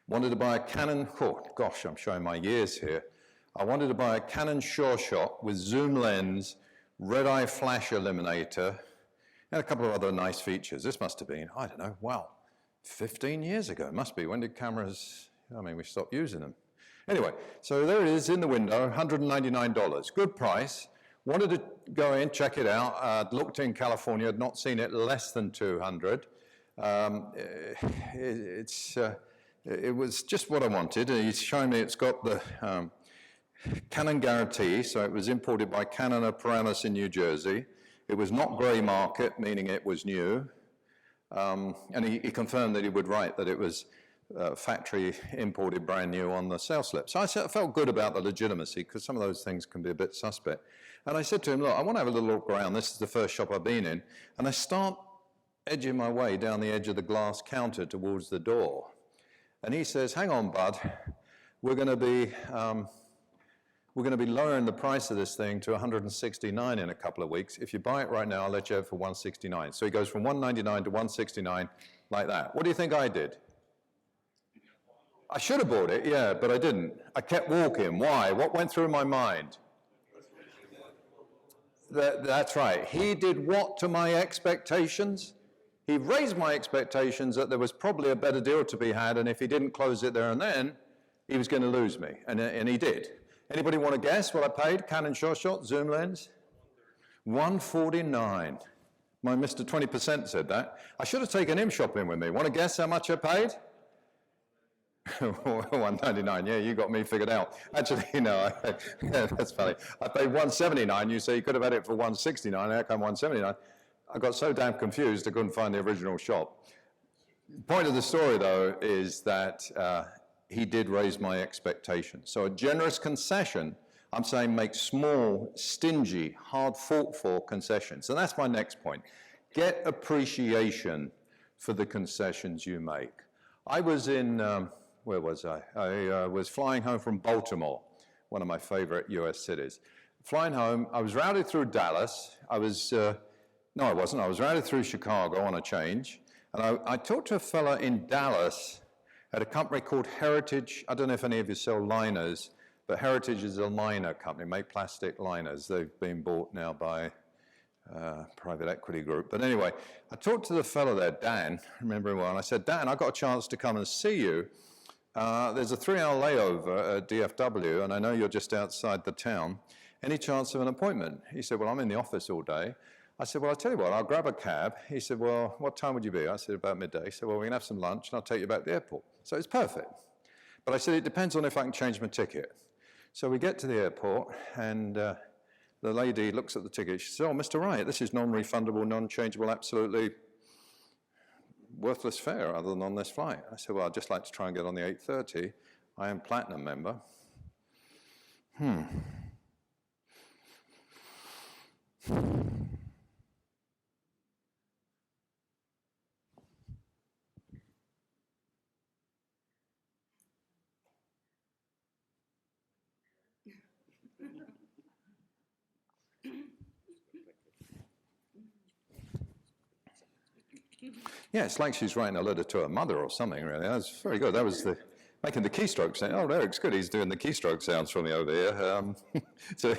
Wanted to buy a Canon, oh gosh, I'm showing my years here. I wanted to buy a Canon Sure Shot with zoom lens, red-eye flash eliminator, and a couple of other nice features. This must have been, I don't know, wow, 15 years ago, it must be. When did cameras, we stopped using them. Anyway, so there it is in the window, $199, good price. Wanted to go in, check it out. I'd looked in California, had not seen it less than 200. It was just what I wanted. He's showing me it's got the Canon guarantee, so it was imported by Canon Paramus in New Jersey. It was not grey market, meaning it was new. And he confirmed that he would write that it was factory imported brand new on the sales slip. So I felt good about the legitimacy because some of those things can be a bit suspect. And I said to him, look, I want to have a little look around. This is the first shop I've been in. And I start edging my way down the edge of the glass counter towards the door. And he says, hang on, bud, we're going to be lowering the price of this thing to $169 in a couple of weeks. If you buy it right now, I'll let you have it for $169. So he goes from $199 to $169 like that. What do you think I did? I should have bought it, yeah, but I didn't. I kept walking. Why? What went through my mind? That's right. He did what to my expectations? He raised my expectations that there was probably a better deal to be had, and if he didn't close it there and then, he was going to lose me, and he did. Anybody want to guess what I paid? Canon Sure Shot, zoom lens? $149. My Mr. 20% said that. I should have taken him shopping with me. Want to guess how much I paid? $199. Yeah, you got me figured out. Actually, no, that's funny. I paid $179. You say you could have had it for $169. How come $179? I got so damn confused I couldn't find the original shop. The point of the story, though, is that he did raise my expectations. So a generous concession, I'm saying make small, stingy, hard fought for concessions. And that's my next point. Get appreciation for the concessions you make. I was in, where was I? I was flying home from Baltimore, one of my favorite US cities. Flying home, I was routed through Dallas. No, I wasn't. I was routed through Chicago on a change. And I talked to a fella in Dallas at a company called Heritage. I don't know if any of you sell liners, but Heritage is a liner company, make plastic liners. They've been bought now by a private equity group. But anyway, I talked to the fellow there, Dan, remember him well, and I said, Dan, I got a chance to come and see you. There's a 3-hour layover at DFW, and I know you're just outside the town. Any chance of an appointment? He said, well, I'm in the office all day. I said, well, I'll tell you what, I'll grab a cab. He said, well, what time would you be? I said, about midday. He said, well, we can have some lunch, and I'll take you back to the airport. So it's perfect. But I said, it depends on if I can change my ticket. So we get to the airport, and the lady looks at the ticket. She said, oh, Mr. Wright, this is non-refundable, non-changeable, absolutely worthless fare other than on this flight. I said, well, I'd just like to try and get on the 8:30. I am Platinum member. Yeah, it's like she's writing a letter to her mother or something, really. That was very good. That was making the keystroke sound. Oh, Eric's good. He's doing the keystroke sounds for me over here. So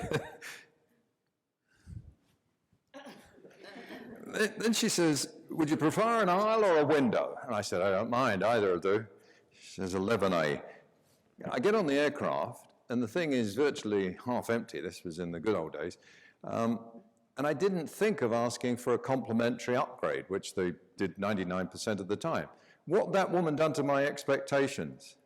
then she says, would you prefer an aisle or a window? And I said, I don't mind, either will do. She says, 11A. I get on the aircraft, and the thing is virtually half empty. This was in the good old days. And I didn't think of asking for a complimentary upgrade, which they did 99% of the time. What that woman done to my expectations?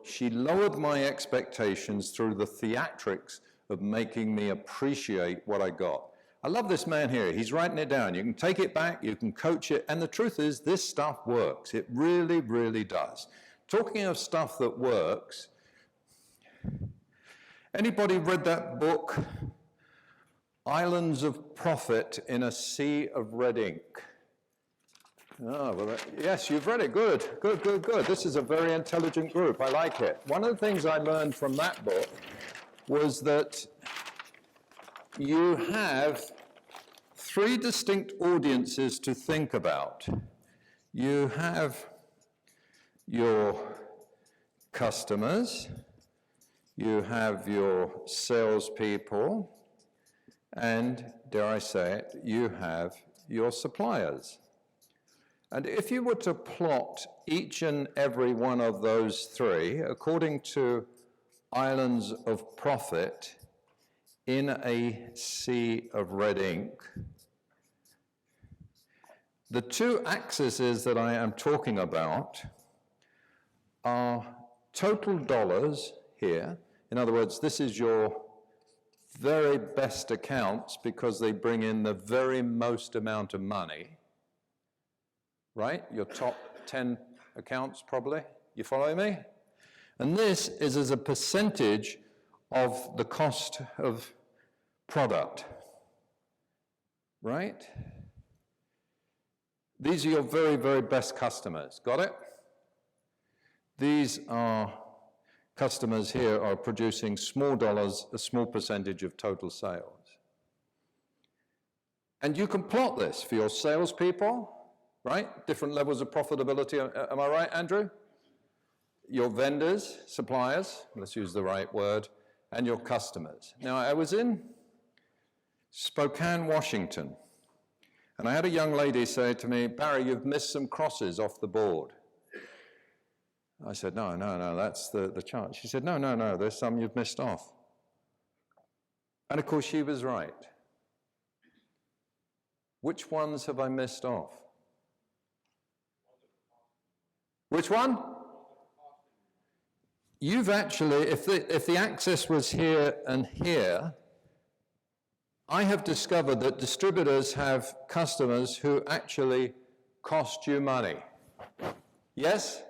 She lowered my expectations through the theatrics of making me appreciate what I got. I love this man here. He's writing it down. You can take it back, you can coach it, and the truth is this stuff works. It really, really does. Talking of stuff that works, anybody read that book, Islands of Profit in a Sea of Red Ink? Oh, well, yes, you've read it. Good, good, good, good. This is a very intelligent group. I like it. One of the things I learned from that book was that you have three distinct audiences to think about. You have your customers, you have your salespeople, and, dare I say it, you have your suppliers. And if you were to plot each and every one of those three, according to Islands of Profit in a Sea of Red Ink, the two axes that I am talking about are total dollars here. In other words, this is your very best accounts because they bring in the very most amount of money, right? Your top 10 accounts probably. You follow me? And this is as a percentage of the cost of product, right? These are your very, very best customers. Got it? These are customers here are producing small dollars, a small percentage of total sales. And you can plot this for your salespeople, right? Different levels of profitability. Am I right, Andrew? Your vendors, suppliers, let's use the right word, and your customers. Now, I was in Spokane, Washington, and I had a young lady say to me, Barry, you've missed some crosses off the board. I said, no, that's the chart. She said, no, there's some you've missed off. And of course, she was right. Which ones have I missed off? Which one? You've actually, if the axis was here and here, I have discovered that distributors have customers who actually cost you money. Yes?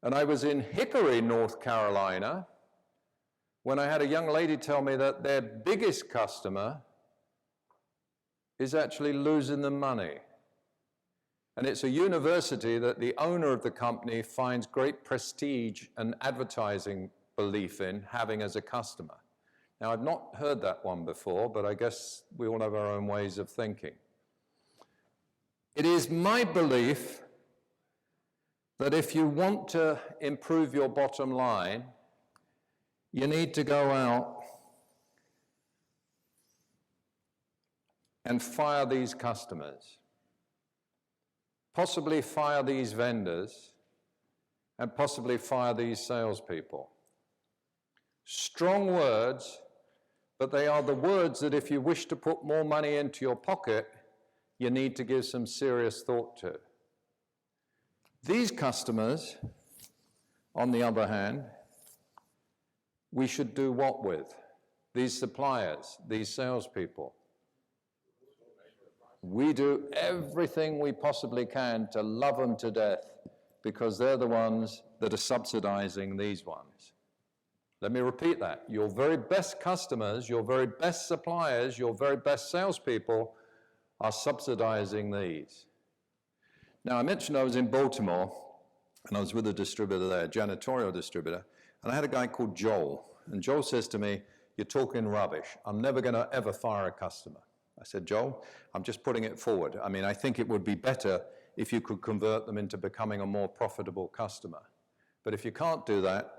And I was in Hickory, North Carolina, when I had a young lady tell me that their biggest customer is actually losing them money. And it's a university that the owner of the company finds great prestige and advertising belief in having as a customer. Now, I've not heard that one before, but I guess we all have our own ways of thinking. It is my belief that if you want to improve your bottom line, you need to go out and fire these customers, possibly fire these vendors, and possibly fire these salespeople. Strong words, but they are the words that if you wish to put more money into your pocket, you need to give some serious thought to. These customers, on the other hand, we should do what with? These suppliers, these salespeople. We do everything we possibly can to love them to death because they're the ones that are subsidizing these ones. Let me repeat that. Your very best customers, your very best suppliers, your very best salespeople are subsidizing these. Now, I mentioned I was in Baltimore, and I was with a distributor there, a janitorial distributor, and I had a guy called Joel. And Joel says to me, you're talking rubbish. I'm never going to ever fire a customer. I said, Joel, I'm just putting it forward. I mean, I think it would be better if you could convert them into becoming a more profitable customer. But if you can't do that,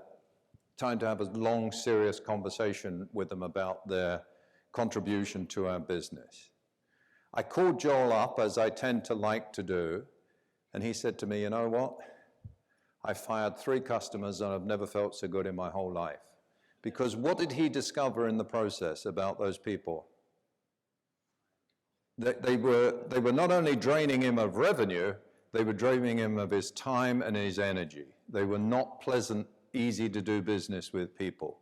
time to have a long, serious conversation with them about their contribution to our business. I called Joel up, as I tend to like to do, and he said to me, you know what? I fired 3 customers and I've never felt so good in my whole life. Because what did he discover in the process about those people? They were not only draining him of revenue, they were draining him of his time and his energy. They were not pleasant, easy to do business with people.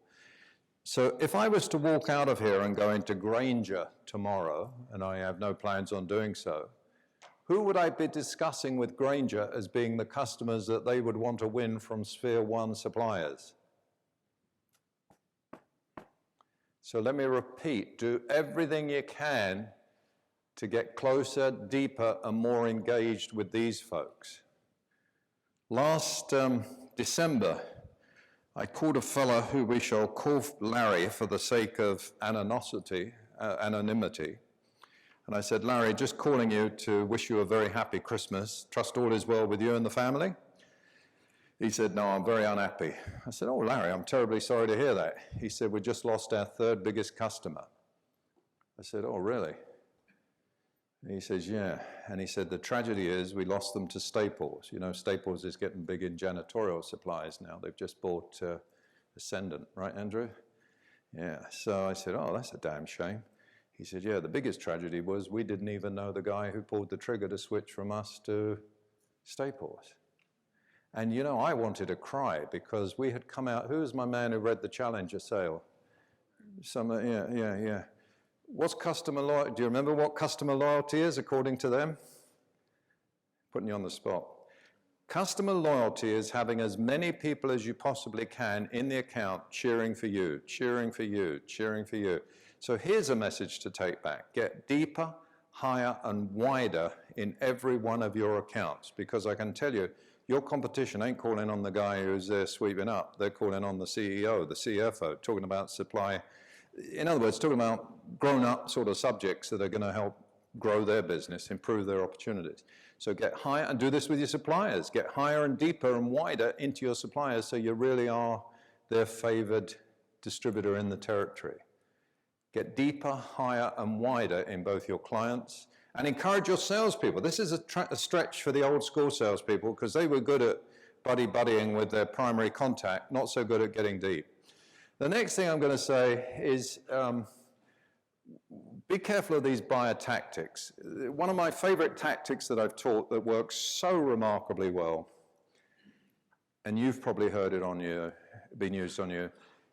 So if I was to walk out of here and go into Granger tomorrow, and I have no plans on doing so, who would I be discussing with Granger as being the customers that they would want to win from Sphere 1 suppliers? So let me repeat, do everything you can to get closer, deeper, and more engaged with these folks. Last December, I called a fellow who we shall call Larry for the sake of anonymity. And I said, Larry, just calling you to wish you a very happy Christmas. Trust all is well with you and the family. He said, no, I'm very unhappy. I said, oh, Larry, I'm terribly sorry to hear that. He said, we just lost our 3rd biggest customer. I said, oh, really? And he says, yeah. And he said, the tragedy is we lost them to Staples. You know, Staples is getting big in janitorial supplies now. They've just bought Ascendant, right, Andrew? Yeah. So I said, oh, that's a damn shame. He said, yeah, the biggest tragedy was we didn't even know the guy who pulled the trigger to switch from us to Staples. And, you know, I wanted to cry because we had come out. Who was my man who read the Challenger sale? Yeah. What's customer loyalty? Do you remember what customer loyalty is according to them? Putting you on the spot. Customer loyalty is having as many people as you possibly can in the account cheering for you, cheering for you, cheering for you. So here's a message to take back. Get deeper, higher, and wider in every one of your accounts, because I can tell you, your competition ain't calling on the guy who's there sweeping up. They're calling on the CEO, the CFO, talking about supply. In other words, talking about grown-up sort of subjects that are going to help grow their business, improve their opportunities. So get higher, and do this with your suppliers. Get higher and deeper and wider into your suppliers so you really are their favored distributor in the territory. Get deeper, higher, and wider in both your clients, and encourage your salespeople. This is a stretch for the old school salespeople because they were good at buddying with their primary contact, not so good at getting deep. The next thing I'm going to say is be careful of these buyer tactics. One of my favorite tactics that I've taught that works so remarkably well, and you've probably heard it on you, been used on you,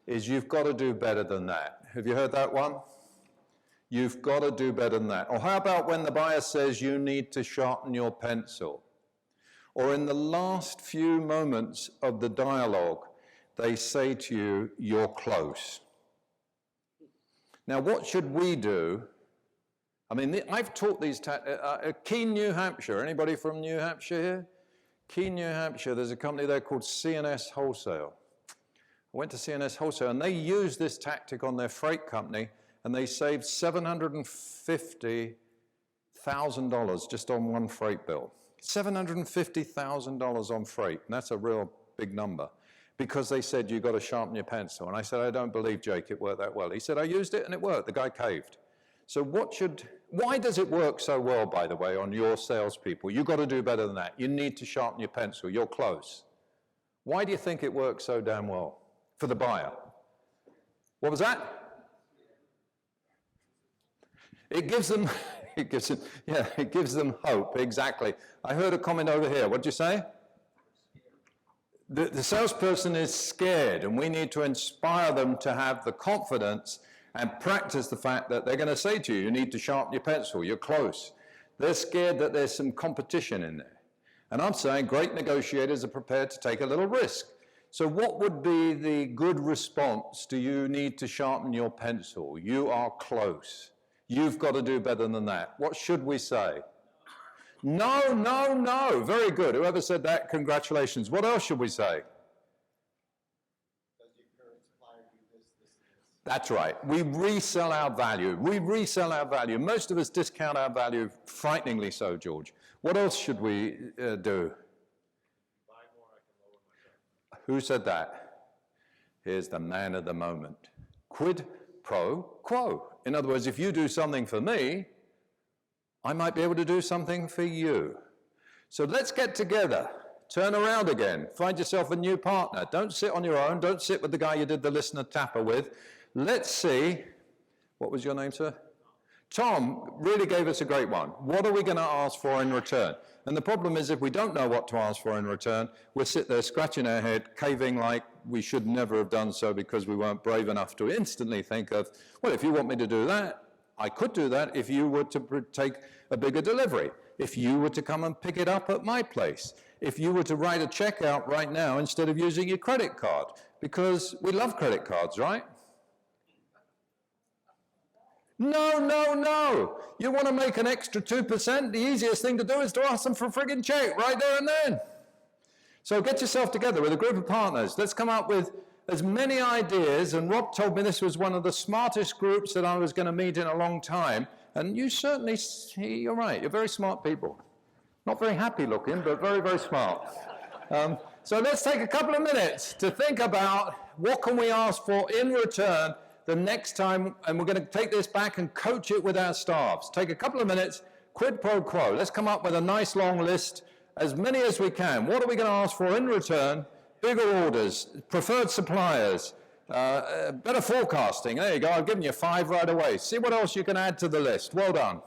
is you've got to do better than that. Have you heard that one? You've got to do better than that. Or how about when the buyer says you need to sharpen your pencil? Or in the last few moments of the dialogue, they say to you, you're close. Now, what should we do? I mean, I've taught these Keene, New Hampshire. Anybody from New Hampshire here? Keene, New Hampshire, there's a company there called CNS Wholesale. I went to CNS Wholesale, and they used this tactic on their freight company, and they saved $750,000 just on one freight bill. $750,000 on freight, and that's a real big number. Because they said, you've got to sharpen your pencil. And I said, I don't believe, Jake, it worked that well. He said, I used it and it worked. The guy caved. So why does it work so well, by the way, on your salespeople? You've got to do better than that. You need to sharpen your pencil. You're close. Why do you think it works so damn well for the buyer? What was that? It gives them hope, exactly. I heard a comment over here. What'd you say? The salesperson is scared, and we need to inspire them to have the confidence and practice the fact that they're going to say to you, you need to sharpen your pencil, you're close. They're scared that there's some competition in there. And I'm saying great negotiators are prepared to take a little risk. So what would be the good response to you need to sharpen your pencil? You are close. You've got to do better than that. What should we say? No, no, no. Very good. Whoever said that, congratulations. What else should we say? Does your current supplier do this, this, That's right. We resell our value. We resell our value. Most of us discount our value, frighteningly so, George. What else should we do? Who said that? Here's the man of the moment. Quid pro quo. In other words, if you do something for me, I might be able to do something for you. So let's get together. Turn around again. Find yourself a new partner. Don't sit on your own. Don't sit with the guy you did the listener tapper with. Let's see. What was your name, sir? Tom really gave us a great one. What are we going to ask for in return? And the problem is, if we don't know what to ask for in return, we'll sit there scratching our head, caving like we should never have done so because we weren't brave enough to instantly think of, well, if you want me to do that, I could do that if you were to take a bigger delivery, if you were to come and pick it up at my place, if you were to write a check out right now instead of using your credit card, because we love credit cards, right? No, no, no. You want to make an extra 2%? The easiest thing to do is to ask them for a friggin' check right there and then. So get yourself together with a group of partners. Let's come up with as many ideas. And Rob told me this was one of the smartest groups that I was going to meet in a long time. And you certainly, you're right, you're very smart people. Not very happy looking, but very, very smart. So let's take a couple of minutes to think about what can we ask for in return the next time, and we're going to take this back and coach it with our staffs. Take a couple of minutes, quid pro quo. Let's come up with a nice long list, as many as we can. What are we going to ask for in return? Bigger orders, preferred suppliers, better forecasting. There you go, I've given you 5 right away. See what else you can add to the list. Well done.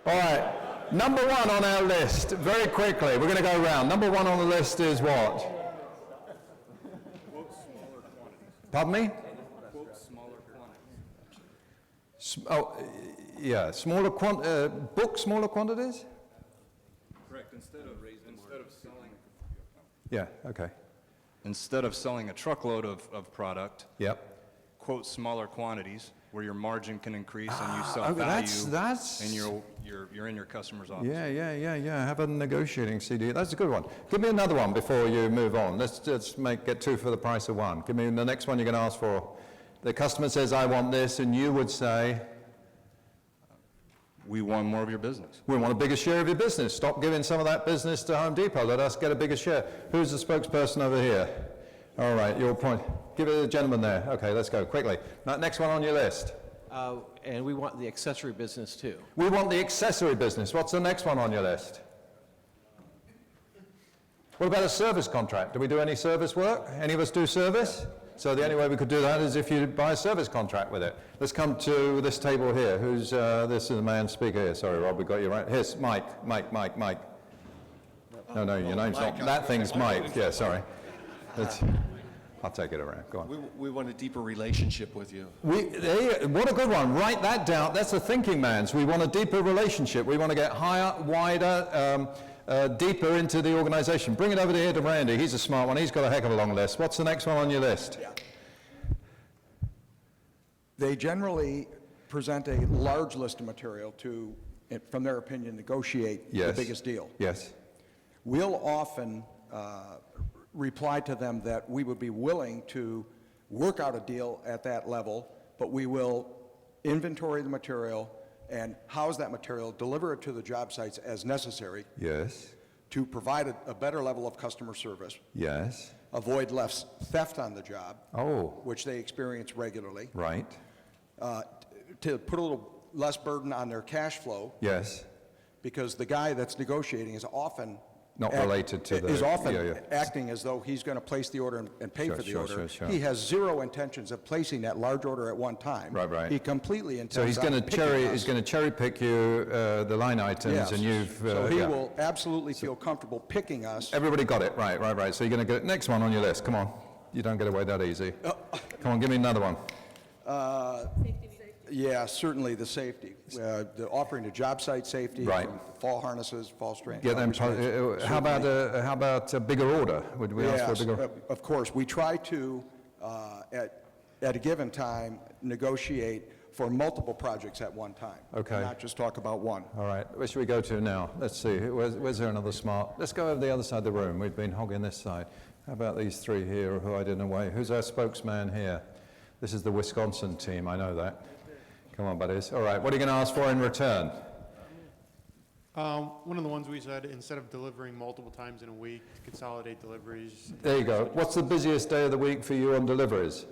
All right, number 1 on our list, very quickly, we're going to go around. Number 1 on the list is what? Quote smaller quantities. Pardon me? Quote smaller quantities. Yeah, book smaller quantities? Correct. Instead of selling. Yeah, okay. Instead of selling a truckload of product, Yep. quote smaller quantities where your margin can increase and you sell okay, value that's- and you're in your customer's office. Yeah. Have a negotiating CD. That's a good one. Give me another one before you move on. Let's get 2 for the price of 1. Give me the next one you're going to ask for. The customer says, I want this, and you would say, We want more of your business. we want a bigger share of your business. Stop giving some of that business to Home Depot. Let us get a bigger share. Who's the spokesperson over here? All right, your point. Give it to the gentleman there. Okay, let's go quickly. Next one on your list. And we want the accessory business too. We want the accessory business. What's the next one on your list? What about a service contract? Do we do any service work? Any of us do service? So the only way we could do that is if you buy a service contract with it. Let's come to this table here. Who's, this is the man speaker here. Sorry, Rob, we got you right. Here's Mike. No, your name's not. That thing's Mike. Yeah, sorry. I'll take it around. Go on. We want a deeper relationship with you. What a good one. Write that down. That's the thinking man's. We want a deeper relationship. We want to get higher, wider, deeper into the organization. Bring it over here to Randy. He's a smart one. He's got a heck of a long list. What's the next one on your list? Yeah. They generally present a large list of material to, from their opinion, negotiate the biggest deal. Yes. We'll often reply to them that we would be willing to work out a deal at that level, but we will inventory the material and house that material, deliver it to the job sites as necessary Yes. to provide a better level of customer service, Yes. avoid less theft on the job, Oh, which they experience regularly, right. to put a little less burden on their cash flow, Yes. because the guy that's negotiating is often Not related to the... Is often yeah, yeah. acting as though he's going to place the order and pay Sure, for the sure, order. sure, sure. He has zero intentions of placing that large order at one time. Right, right. He completely intends So he's going to cherry pick you the line items, Yes. and you've... So he yeah. will absolutely feel comfortable picking us. Everybody got it, right, right, right. So you're going to get next one on your list. Come on, you don't get away that easy. Come on, give me another one. Yeah, certainly the safety. The offering to job site safety. Right. From fall harnesses, fall strength. Get them. How about a bigger order? Would we ask for a Yes, bigger? of course. We try to, at a given time, negotiate for multiple projects at one time. Okay. And not just talk about one. All right. Where should we go to now? Let's see. Where's there another smart? Let's go over the other side of the room. We've been hogging this side. How about these three here who I didn't away? Who's our spokesman here? This is the Wisconsin team. I know that. Come on, buddies. All right. What are you going to ask for in return? One of the ones we said, instead of delivering multiple times in a week, to consolidate deliveries. There you go. What's the busiest day of the week for you on deliveries?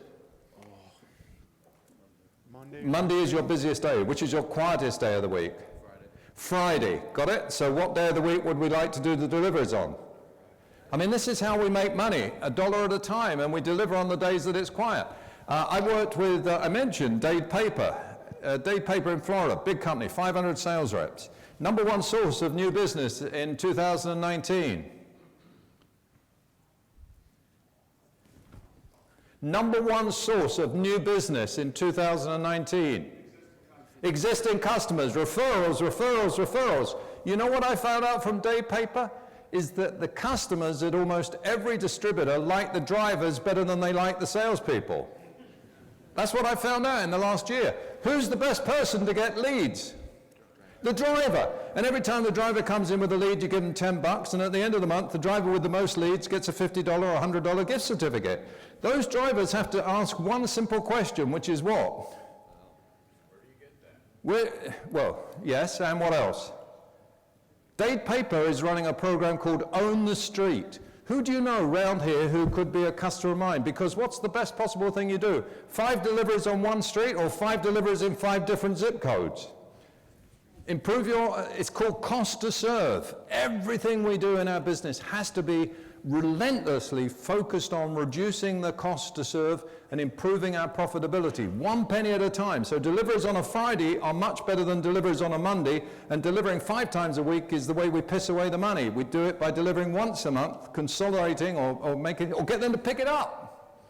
Monday. Monday is your busiest day. Which is your quietest day of the week? Friday. Got it? So what day of the week would we like to do the deliveries on? I mean, this is how we make money, $1 at a time, and we deliver on the days that it's quiet. I worked with, I mentioned Dade Paper. Dade Paper in Florida, big company, 500 sales reps. Number one source of new business in 2019. Number one source of new business in 2019. Existing customers, referrals, referrals, referrals. You know what I found out from Dade Paper? Is that the customers at almost every distributor like the drivers better than they like the salespeople. That's what I found out in the last year. Who's the best person to get leads? The driver. And every time the driver comes in with a lead, you give them $10, and at the end of the month, the driver with the most leads gets a $50 or $100 gift certificate. Those drivers have to ask one simple question, which is what? Where do you get that? Well, yes, and what else? Dade Paper is running a program called Own the Street. Who do you know around here who could be a customer of mine? Because what's the best possible thing you do? 5 deliveries on one street or 5 deliveries in 5 different zip codes? Improve your, it's called cost to serve. Everything we do in our business has to be relentlessly focused on reducing the cost to serve and improving our profitability, 1 penny at a time. So deliveries on a Friday are much better than deliveries on a Monday, and delivering 5 times a week is the way we piss away the money. We do it by delivering once a month, consolidating or making, or get them to pick it up.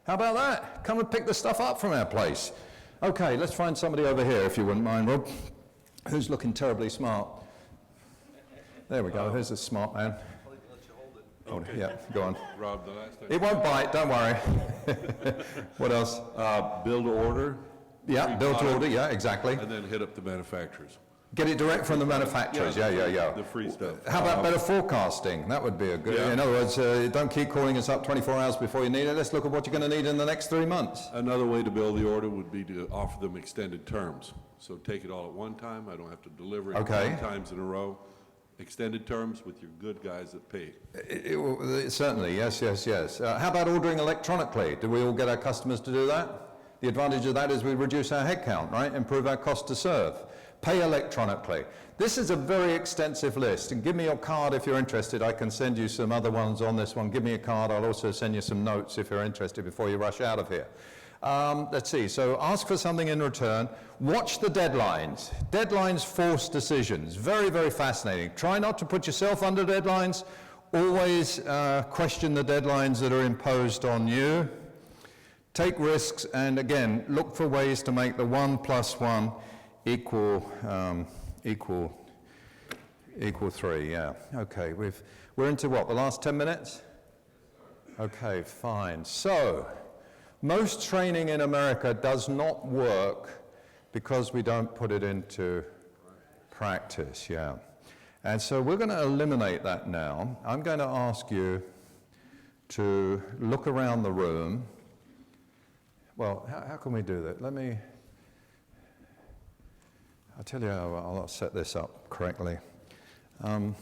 How about that? Come and pick the stuff up from our place. Okay, let's find somebody over here, if you wouldn't mind, Rob. Who's looking terribly smart? There we go, here's a smart man. Okay. Yeah, go on. Rob, the last thing. It won't bite, don't worry. What else? Build to order. Yeah, build to order, yeah, exactly. And then hit up the manufacturers. Get it direct from the manufacturers, yeah. The free stuff. How about better forecasting? That would be a good, Yeah. in other words, don't keep calling us up 24 hours before you need it. Let's look at what you're going to need in the next 3 months. Another way to build the order would be to offer them extended terms. So take it all at one time. I don't have to deliver it Okay. 9 times in a row. Extended terms with your good guys that pay. Certainly, yes. How about ordering electronically? Do we all get our customers to do that? The advantage of that is we reduce our headcount, right? Improve our cost to serve. Pay electronically. This is a very extensive list, and give me your card if you're interested. I can send you some other ones on this one. Give me a card. I'll also send you some notes if you're interested before you rush out of here. Let's see, so ask for something in return. Watch the deadlines. Deadlines force decisions. Very, very fascinating. Try not to put yourself under deadlines. Always question the deadlines that are imposed on you. Take risks, and again, look for ways to make the 1 + 1 equal 3, yeah. Okay, we're into what, the last 10 minutes? Okay, fine. So, most training in America does not work because we don't put it into practice, yeah. And so we're going to eliminate that now. I'm going to ask you to look around the room. Well, how can we do that? I'll tell you how I'll set this up correctly. I'll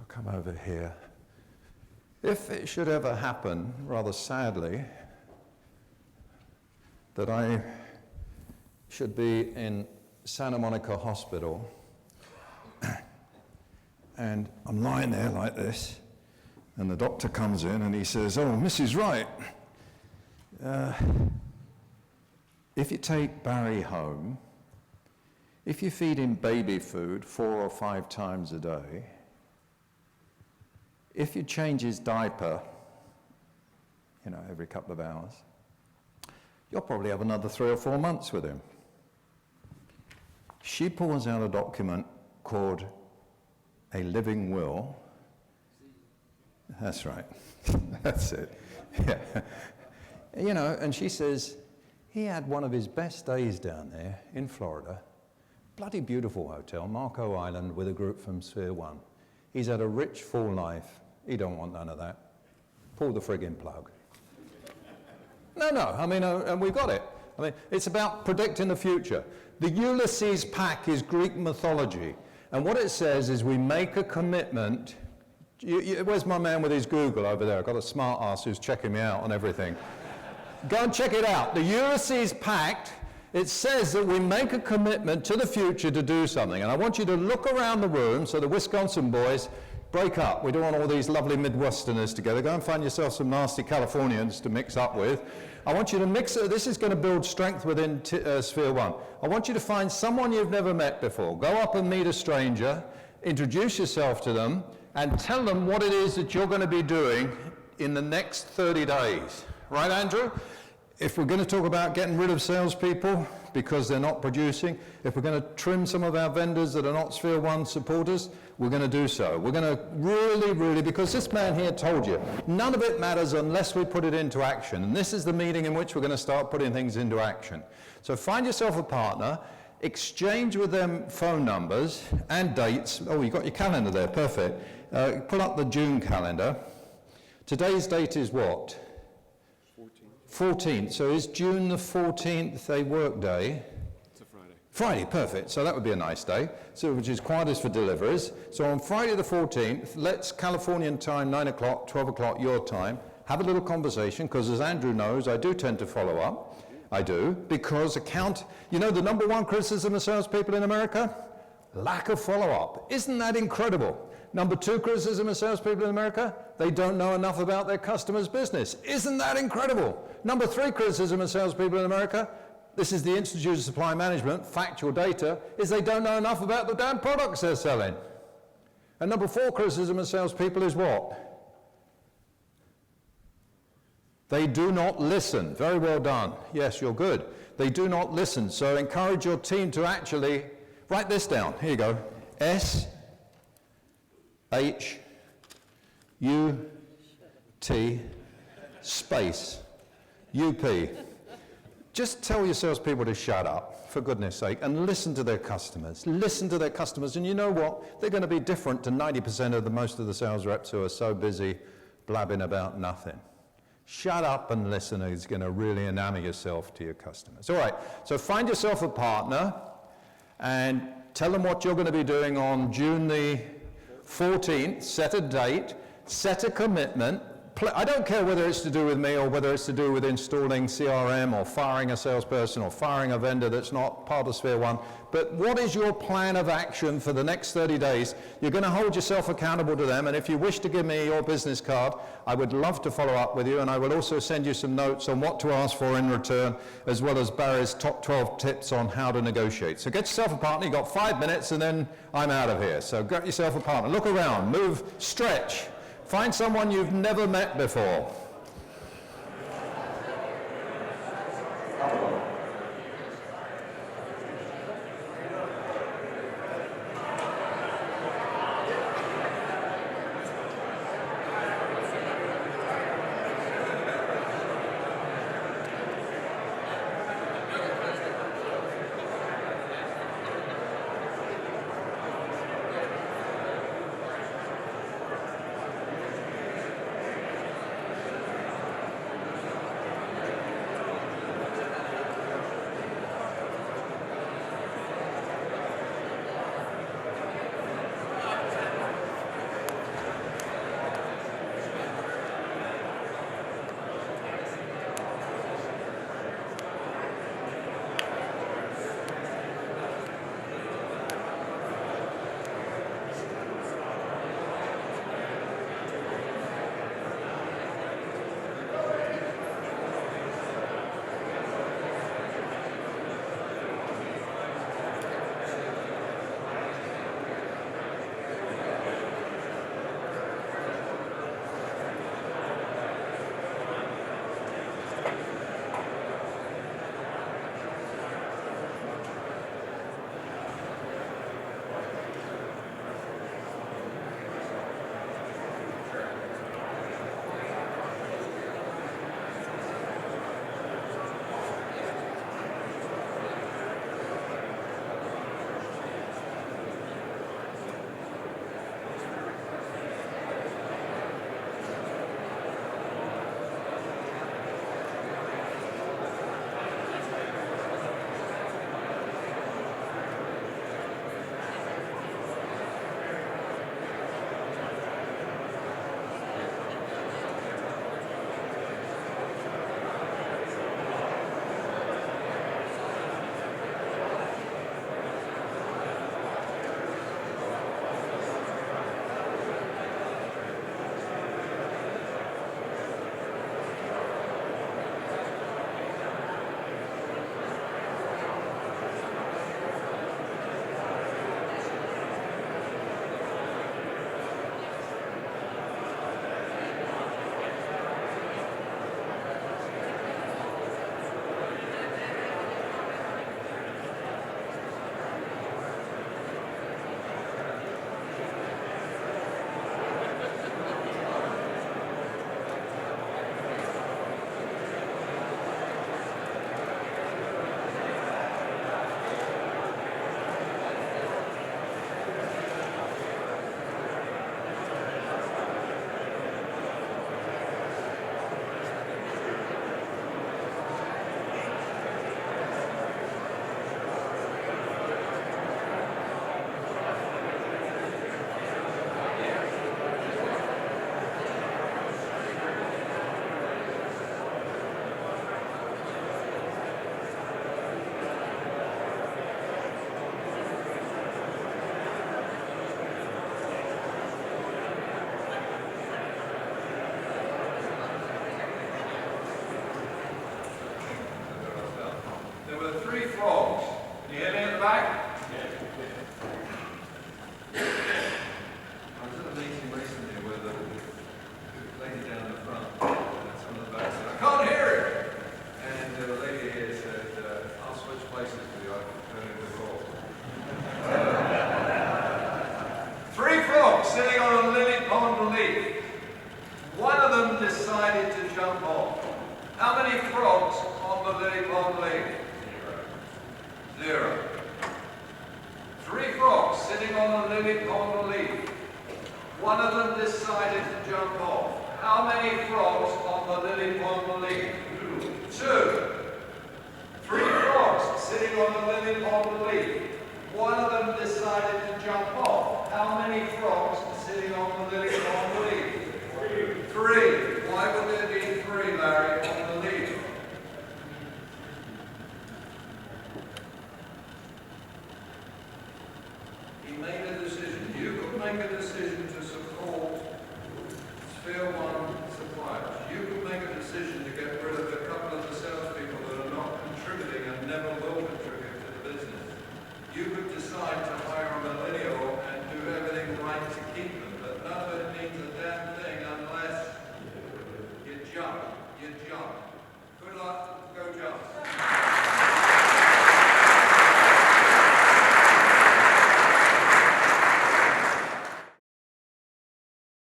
come over here. If it should ever happen, rather sadly, that I should be in Santa Monica Hospital, and I'm lying there like this, and the doctor comes in and he says, "Oh, Mrs. Wright, if you take Barry home, if you feed him baby food 4 or 5 times a day, if you change his diaper, every couple of hours, you'll probably have another 3 or 4 months with him." She pulls out a document called a living will. That's right. That's it. Yeah. And she says, he had one of his best days down there in Florida. Bloody beautiful hotel, Marco Island, with a group from Sphere 1. He's had a rich, full life. He don't want none of that. Pull the friggin' plug. No, and we got it. It's about predicting the future. The Ulysses pack is Greek mythology. And what it says is we make a commitment. Where's my man with his Google over there? I've got a smart ass who's checking me out on everything. Go and check it out. The Ulysses Pact, it says that we make a commitment to the future to do something. And I want you to look around the room, so the Wisconsin boys, break up. We don't want all these lovely Midwesterners together. Go and find yourself some nasty Californians to mix up with. I want you to mix it. This is going to build strength within Sphere 1. I want you to find someone you've never met before. Go up and meet a stranger, introduce yourself to them, and tell them what it is that you're going to be doing in the next 30 days. Right, Andrew? If we're going to talk about getting rid of salespeople because they're not producing, if we're going to trim some of our vendors that are not Sphere 1 supporters, we're going to do so. We're going to really, because this man here told you, none of it matters unless we put it into action. And this is the meeting in which we're going to start putting things into action. So find yourself a partner, exchange with them phone numbers and dates. Oh, you got your calendar there, perfect. Pull up the June calendar. Today's date is what? 14th. So is June the 14th a work day? It's a Friday. Friday, perfect. So that would be a nice day. So which is quietest for deliveries. So on Friday the 14th, let's Californian time, 9 o'clock, 12 o'clock your time, have a little conversation, because as Andrew knows, I do tend to follow up. I do, because the number one criticism of salespeople in America? Lack of follow-up. Isn't that incredible? Number 2 criticism of salespeople in America? They don't know enough about their customers' business. Isn't that incredible? Number 3 criticism of salespeople in America? This is the Institute of Supply Management, factual data, is they don't know enough about the damn products they're selling. And number 4 criticism of salespeople is what? They do not listen. Very well done. Yes, you're good. They do not listen. So encourage your team to actually write this down. Here you go. S-H-U-T space U-P. Just tell your salespeople to shut up, for goodness sake, and listen to their customers. Listen to their customers, and you know what? They're going to be different to 90% of most of the sales reps who are so busy blabbing about nothing. Shut up and listen is going to really enamor yourself to your customers. All right, so find yourself a partner and tell them what you're going to be doing on June the 14th. Set a date, set a commitment. I don't care whether it's to do with me or whether it's to do with installing CRM or firing a salesperson or firing a vendor that's not part of Sphere 1, but what is your plan of action for the next 30 days? You're going to hold yourself accountable to them, and if you wish to give me your business card, I would love to follow up with you, and I will also send you some notes on what to ask for in return, as well as Barry's top 12 tips on how to negotiate. So get yourself a partner. You've got 5 minutes, and then I'm out of here. So get yourself a partner. Look around, move, stretch. Find someone you've never met before. decided to jump off? How many frogs on the lily pond leaf? Zero. 3 frogs sitting on the lily pond leaf. One of them decided to jump off. How many frogs on the lily pond leaf? 2. 3 frogs sitting on the lily pond leaf. One of them decided to jump off. How many frogs sitting on the lily pond leaf? 3. Why would there be 3, Larry, on the leaf? He made a decision. You could make a decision to support Sphere 1 suppliers. You could make a decision to get rid of a couple of the salespeople that are not contributing and never will contribute to the business. You could decide to hire a millennial and do everything right to keep them, but none of it means a damn thing